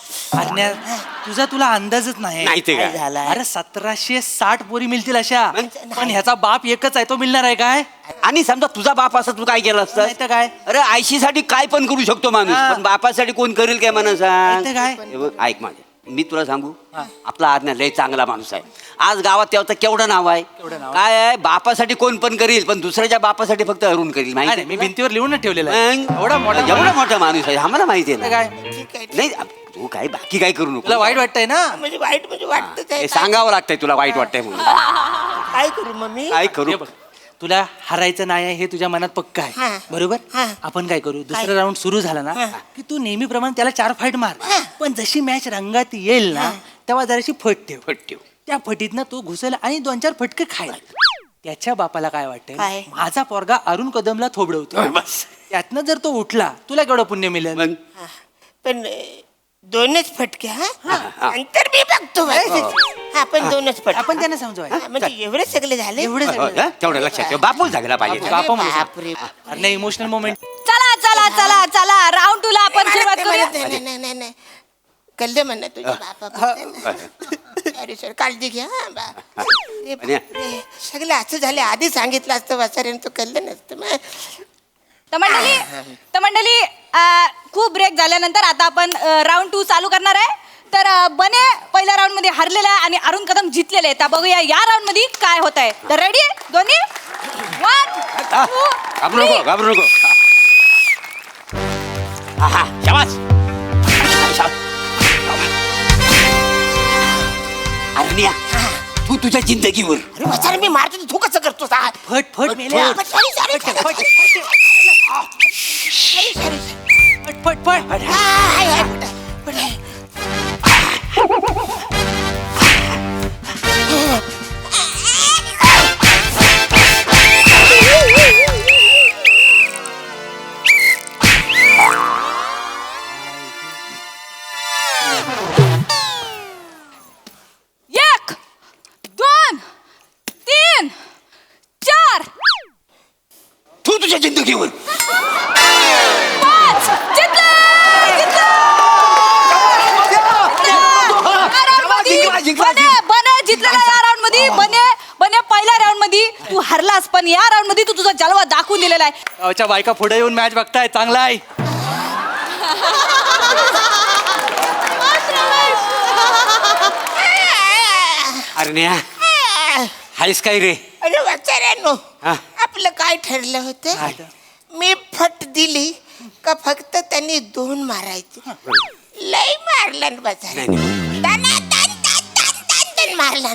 तुझा तुला अंदाजच नाही. नाही ते काय काय झालं? अरे 1760 पोरी मिळतील अशा, पण ह्याचा बाप एकच आहे तो मिळणार आहे काय? आणि समजा तुझा बाप असं तू काय केलं असतं? नाही तर काय? अरे आयशीसाठी काय पण करू शकतो माणूस, पण बापासाठी कोण करेल काय म्हणा सांग. नाही तर काय? हे बघ, ऐक माझे मी तुला सांगू, आपला आज्ञा लय चांगला माणूस आहे. आज गावात तेव्हा केवढं नाव आहे. काय आहे, बापासाठी कोण पण करील पण दुसऱ्याच्या बापासाठी फक्त अरुण करील. माहिती अरे, मी भिंतीवर लिहून ठेवलेलं आहे. मग? एवढा मोठा एवढा मोठा माणूस आहे आम्हाला माहिती आहे तर ना. काय नाही तू काय बाकी काय करू नको. तुला वाईट वाटतंय ना? म्हणजे वाईट म्हणजे वाटतं हे सांगावं लागतंय तुला वाईट वाटतंय म्हणून. काय करू मग मी? काय करू तुला हरायचं नाही आहे हे तुझ्या मनात पक्क हा. आहे बरोबर हा. आपण काय करू दुसरा राऊंड सुरू झाला ना की तू नेहमीप्रमाणे त्याला 4 फाईट मार पण जशी मॅच रंगात येईल ना तेव्हा जराशी फट ठेव त्या फटीतनं तो घुसेल आणि 2-4 फटके खाईल त्याच्या बापाला काय वाटेल काय? माझा पोरगा अरुण कदमला थोबडवतो बस त्यातनं जर तो उठला तुला केवढं पुण्य मिळेल मग पण 2च फटके हा नंतर मी बघतो हा पण 2च फटके आपण त्यांना समजवाय म्हणजे एवढे सगळे झाले एवढे हो, सगळे तेवढं लक्षात ठेव बापूच झाला पाहिजे बापरे. अरे नाही इमोशनल मोमेंट चला चला चला चला राऊंड टूला आपण सुरुवात करूया नाही कळलं म्हणा तुझ्या बापा अरे सर काळजी घ्या हा, अरे बापरे. सगळं असं झालं आधी सांगितलं असतं वाचाऱ्यानं तो कळलं नसतं मग. तर मंडळी खूप ब्रेक झाल्यानंतर आता आपण राऊंड 2 चालू करणार आहे तर बने पहिल्या राऊंड मध्ये हरलेला आहे आणि अरुण कदम जिंकलेले आहे तर बघूया या राऊंड मध्ये काय होत आहे तर रेडी दोन्ही 1 घाबरू नको हा शाबास अरण्या तू तुझ्या जिंदगीवर अरे वाचारे मी मारतो तू कसं करतो फट मेल्या फट एक 2 3 4 तू तुझ्या जिंदगीवर 5 बने जिंकलेला या राऊंड मध्ये बने पहिल्या राऊंड मध्ये तू हरलास पण या राऊंड मध्ये तू तुझा जलवा दाखवून दिलेला आहे गावच्या बायका पुढे येऊन मॅच बघताय चांगला आहे अरण्या हायस काय रे अरे वाचाऱ्यानो हा. आपलं काय ठरलं होतं मी फट दिली का फक्त त्यांनी 2 मारायचे लय मारला मारला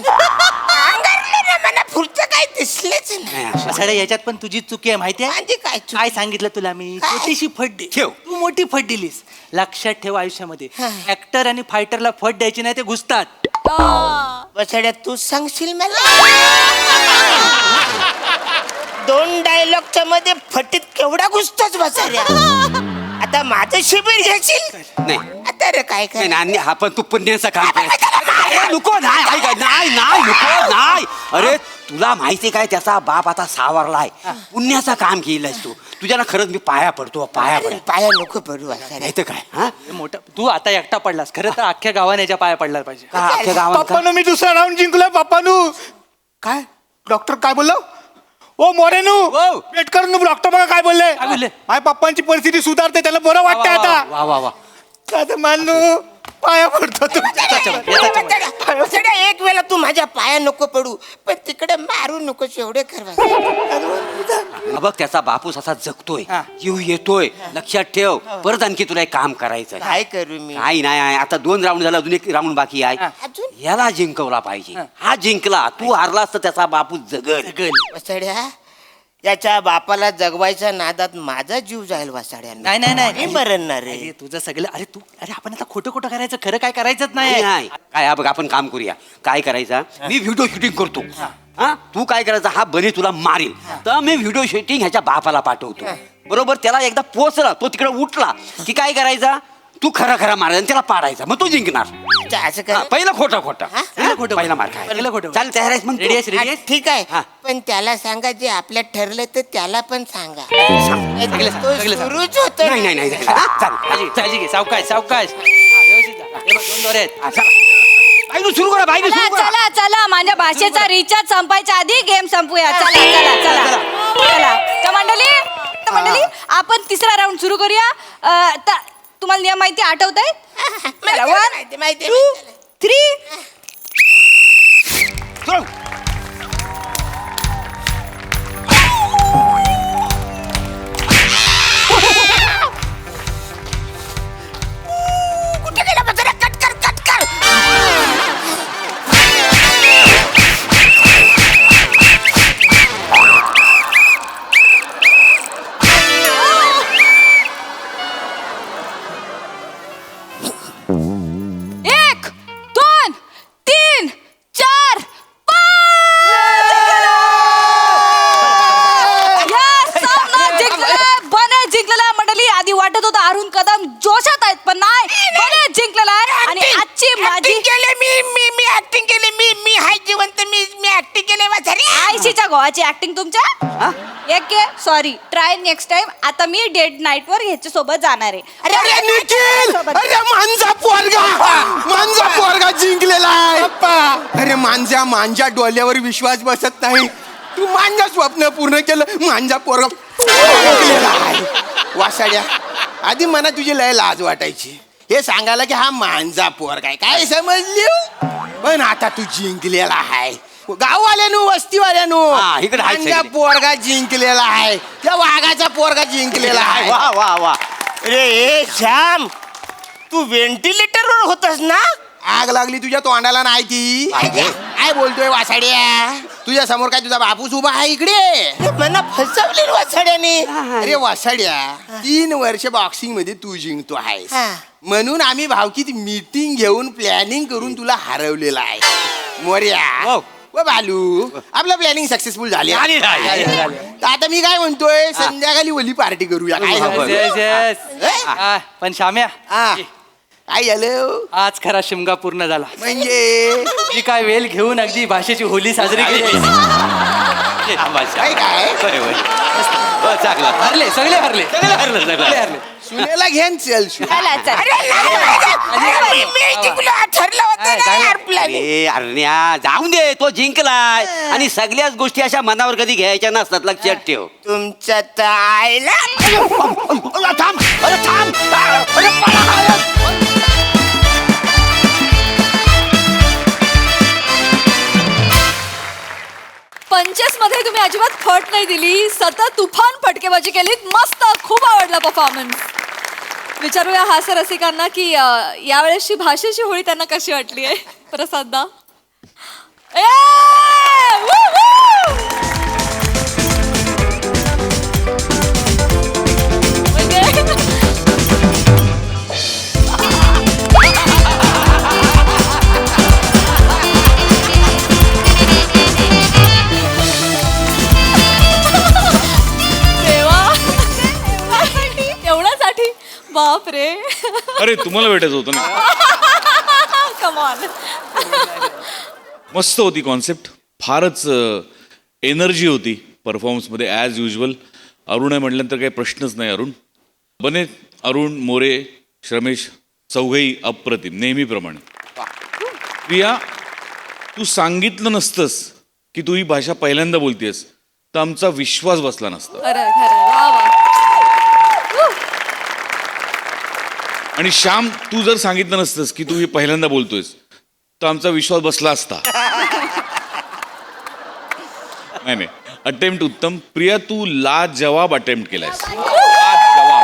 मला पुढचं काही दिसलेच नाही साड्या याच्यात पण तुझी चुकी आहे माहिती आहे माझी काय चूक? काय सांगितलं तुला मी काय? छोटीशी फट दे ठेव. तू मोठी फट दिलीस लक्षात ठेव आयुष्यामध्ये ऍक्टर आणि फायटरला फट द्यायची नाही ते घुसतात बसड्या तू सांगशील मला 2 डायलॉगच्या मध्ये फटीत केवढा घुसतोच बसाऱ्या आता माझं शिबिर घेशील नाही आता रे काय नाही, काय नाही हा पण तू पुण्याचं काम कर नको नाही ऐका नाही नको नाही अरे तुला माहिती काय त्याचा बाप आता सावरलाय पुण्याचं काम केलंयस तू तुझ्याला खरंच मी पाया पडतो पाया पड पाया नको पडू बसाऱ्या नाही तर काय हा मोठं तू आता एकटा पडलास खरं तर अख्ख्या गावाने याच्या पाया पडला पाहिजे का अख्ख्या गावात का? पप्पानू मी दुसरा राऊंड जिंकलोय पप्पानू काय डॉक्टर काय बोललो ओ मोरेनू ओ. वेट कर डॉक्टर बघा काय बोलले काय बोलले? माझ्या पप्पांची परिस्थिती सुधारते त्याला बरं वाटतंय आता वा वा वा आता मानू पाया पडतो बसाऱ्या एक वेळा तू माझ्या पाया नको पडू पण तिकडे मारू नको एवढे कर बसाऱ्या. बघ त्याचा बापूस असा जगतोय जीव येतोय लक्षात ठेव परत आणखी तुला एक काम करायचं काय करू मी काही नाही आता 2 राऊंड झाला अजून 1 राऊंड बाकी आहे अजून याला जिंकवला पाहिजे हा जिंकला तू हारलास तर त्याचा बापू जगल वसाड्या याच्या बापाला जगवायच्या नादात माझा जीव जाईल वसाड्या नाही मरणार रे अरे तुझं सगळं अरे आपण आता खोटं करायचं खरं काय करायचंच नाही नाही काय हा बघ आपण काम करूया काय करायचं मी व्हिडिओ शूटिंग करतो हा तू काय करायचं हा बने तुला मारील तर मी व्हिडिओ शूटिंग ह्याच्या बापाला पाठवतो बरोबर त्याला एकदा पोचला तो तिकडे उठला की काय करायचा तू खरा मारायचा आणि त्याला पाडायचा मग तू जिंकणार असं कर पहिलं खोटं पहिला मार पहिलं खोटं. चाल तयार आहेस मग रेडी आहेस रेडी आहेस ठीक आहे हा. पण त्याला सांगा जे आपल्यात ठरलं तर त्याला पण सांगा सगळं सांग, तो सगळं सांग. सुरूच होतो नाही हा, चाल काळजी घे सावकाश व्यवस्थित जा. हे बघ, 2 दोरे आहेत हा, चला. बाईनं सुरू करा बाईनं चला सुरू करा चला चला माझ्या भाषेचा रिचार्ज संपायच्या आधी गेम संपूया चला चला चला चला तर मंडळी आपण तिसरा राऊंड सुरू करूया तुम्हाला नियम माहिती आठवत आहे माहिती माहिती 2 3 चल. कुठे गेला बसाऱ्या कट कर मारून कदम जोशात आहेत पण नाही बने जिंकलेला आहे आणि आजची माझी केले मी ऍक्टिंग केली मी हाय जिवंत मी ऍक्टिंग केले आयशीच्या गोवाची ऍक्टिंग तुमच्या एक सॉरी ट्राय नेक्स्ट टाइम. आता मी डेट नाईट वर ह्याच्या सोबत जाणार आहे. अरे निखिल, अरे मांजा पोरगा जिंकलेला आहे. अरे मांजा डोल्यावर विश्वास बसत नाही. तू मांजा स्वप्न पूर्ण केलं, मांजा पोरगा जिंकलेला आहे. वासाड्या, आधी मला तुझी लय लाज वाटायची हे सांगायला की हा मांजा पोरगा आहे, काय समजली? पण आता तू जिंकलेला आहे. गाववाल्यानो वस्तीवाल्यानो हा, इकडे आहेत मांजा सगळे. पोरगा जिंकलेला आहे. त्या वाघाचा पोरगा जिंकलेला आहे. वा वा वा. रे श्याम, तू व्हेंटिलेटरवर होतस ना? आग लागली तुझ्या तोंडाला नाही ती. काय बोलतोय वासाड्या? तुझ्या समोर काय तुझा बापूस उभा आहे इकडे? मला फसवली वासाड्याने. अरे वासाड्या, 3 वर्ष बॉक्सिंग मध्ये तू जिंकतो आहेस हा. म्हणून आम्ही भावकीत मीटिंग घेऊन प्लॅनिंग करून तुला हरवलेलं आहे. मोर्या व बालू, आपलं प्लॅनिंग सक्सेसफुल झाले. तर आता मी काय म्हणतोय, संध्याकाळी ओली पार्टी करूया. काय झालं? पण शाम्या हा. काय झालं आज खरा शिमगा पूर्ण झाला. म्हणजे मी काय वेल घेऊन अगदी भाषेची होली साजरी केली. काय काय चांगला हरले सगळे हरले हरलं. हरले. सुनेला घेन चल चला, चला. मी जिंकलो, ठरलं होतं ना यार plan. अरे अरण्या, जाऊन दे, तो जिंकलाय. आणि सगळ्याच गोष्टी अशा मनावर कधी घ्यायच्या नसतात, लक्षात ठेव. तुमच्या तर आईला थांब अरे थांब. अरे पळा. पंचेस मध्ये तुम्ही अजिबात फट नाही दिली, सतत तुफान फटकेबाजी केलीत. मस्त, खूप आवडला परफॉर्मन्स. विचारूया हास्य रसिकांना की यावेळेसची भाषेची होळी त्यांना कशी वाटली आहे. प्रसाददा. एवढ्यासाठी बाप रे. अरे तुम्हाला भेटायचं होतं ना. कमॉन. मस्त होती कॉन्सेप्ट, फारच एनर्जी होती परफॉर्मन्समध्ये ॲज युजल. अरुण आहे म्हटल्यानंतर काही प्रश्नच नाही. अरुण बने, अरुण, मोरे, श्रमेश चौघही अप्रतिम नेहमीप्रमाणे. प्रिया, तू सांगितलं नसतंस की तू ही भाषा पहिल्यांदा बोलतेस तर आमचा विश्वास बसला नसता. खरं खरं, वा वा. आणि श्याम, तू जर सांगितलं नसतंस की तू हे पहिल्यांदा बोलतोयस तर आमचा विश्वास बसला असता. नाही, अटेम्प्ट उत्तम. प्रिया, तू लाजवाब अटेम्प्ट केलायस. लाजवाब.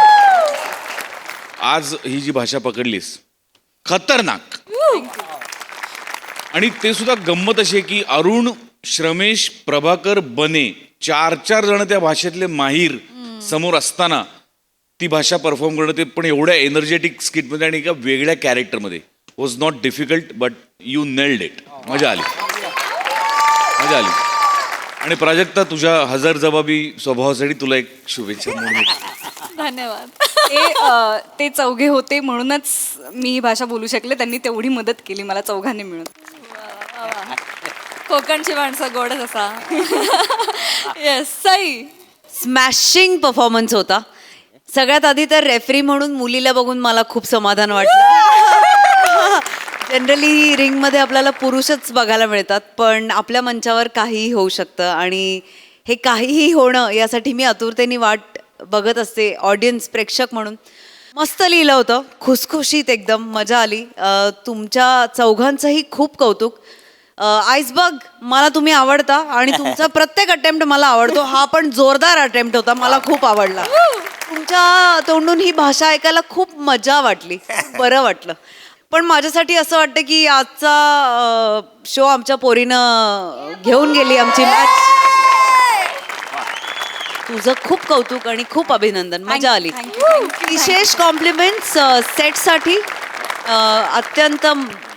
आज ही जी भाषा पकडलीस, खतरनाक. आणि ते सुद्धा गंमत अशी आहे की अरुण, श्रमेश, प्रभाकर, बने 4 जण त्या भाषेतले माहीर समोर असताना ती भाषा परफॉर्म करणं, ते पण एवढ्या एनर्जेटिक स्किटमध्ये आणि एका वेगळ्या कॅरेक्टरमध्ये, was not difficult but you nailed it. मजा आली. आणि प्राजक्ता, तुझ्या हजरजबाबी स्वभावासाठी तुला एक शुभेच्छा म्हणून. धन्यवाद. ते चौघे होते म्हणूनच मी ही भाषा बोलू शकले. त्यांनी तेवढी मदत केली मला चौघांनी मिळून. कोकणची माणसं गोडच असा. येस, सई. स्मॅशिंग परफॉर्मन्स होता. सगळ्यात आधी तर रेफरी म्हणून मुलीला बघून मला खूप समाधान वाटलं. जनरली रिंगमध्ये आपल्याला पुरुषच बघायला मिळतात, पण आपल्या मंचावर काहीही होऊ शकतं आणि हे काहीही होणं यासाठी मी आतुरतेने वाट बघत असते ऑडियन्स, प्रेक्षक म्हणून. मस्त लिहिलं होतं, खुसखुशीत एकदम मजा आली. तुमच्या चौघांचंही खूप कौतुक. आईसबर्ग, मला तुम्ही आवडता आणि तुमचा प्रत्येक अटेम्प्ट मला आवडतो. हा पण जोरदार अटेम्प्ट होता, मला खूप आवडला. तुमच्या तोंडून ही भाषा ऐकायला खूप मजा वाटली, बरं वाटलं. पण माझ्यासाठी असं वाटतं की आजचा शो आमच्या पोरीनं घेऊन गेली आमची मॅच. तुझं खूप कौतुक आणि खूप अभिनंदन, मजा आली. विशेष कॉम्प्लिमेंट्स सेटसाठी. अत्यंत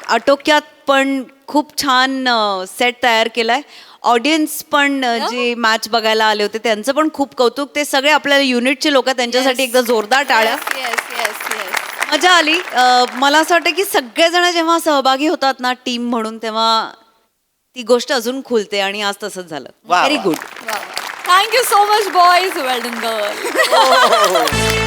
आटोक्यात पण खूप छान सेट तयार केलाय. ऑडियन्स पण जे मॅच बघायला आले होते त्यांचं पण खूप कौतुक. ते सगळे आपल्याला युनिटचे लोक, त्यांच्यासाठी एकदा जोरदार टाळ्या. मजा आली. मला असं वाटतं की सगळेजण जेव्हा सहभागी होतात ना टीम म्हणून, तेव्हा ती गोष्ट अजून खुलते आणि आज तसंच झालं. Very good. Thank you so much boys. Well done girl.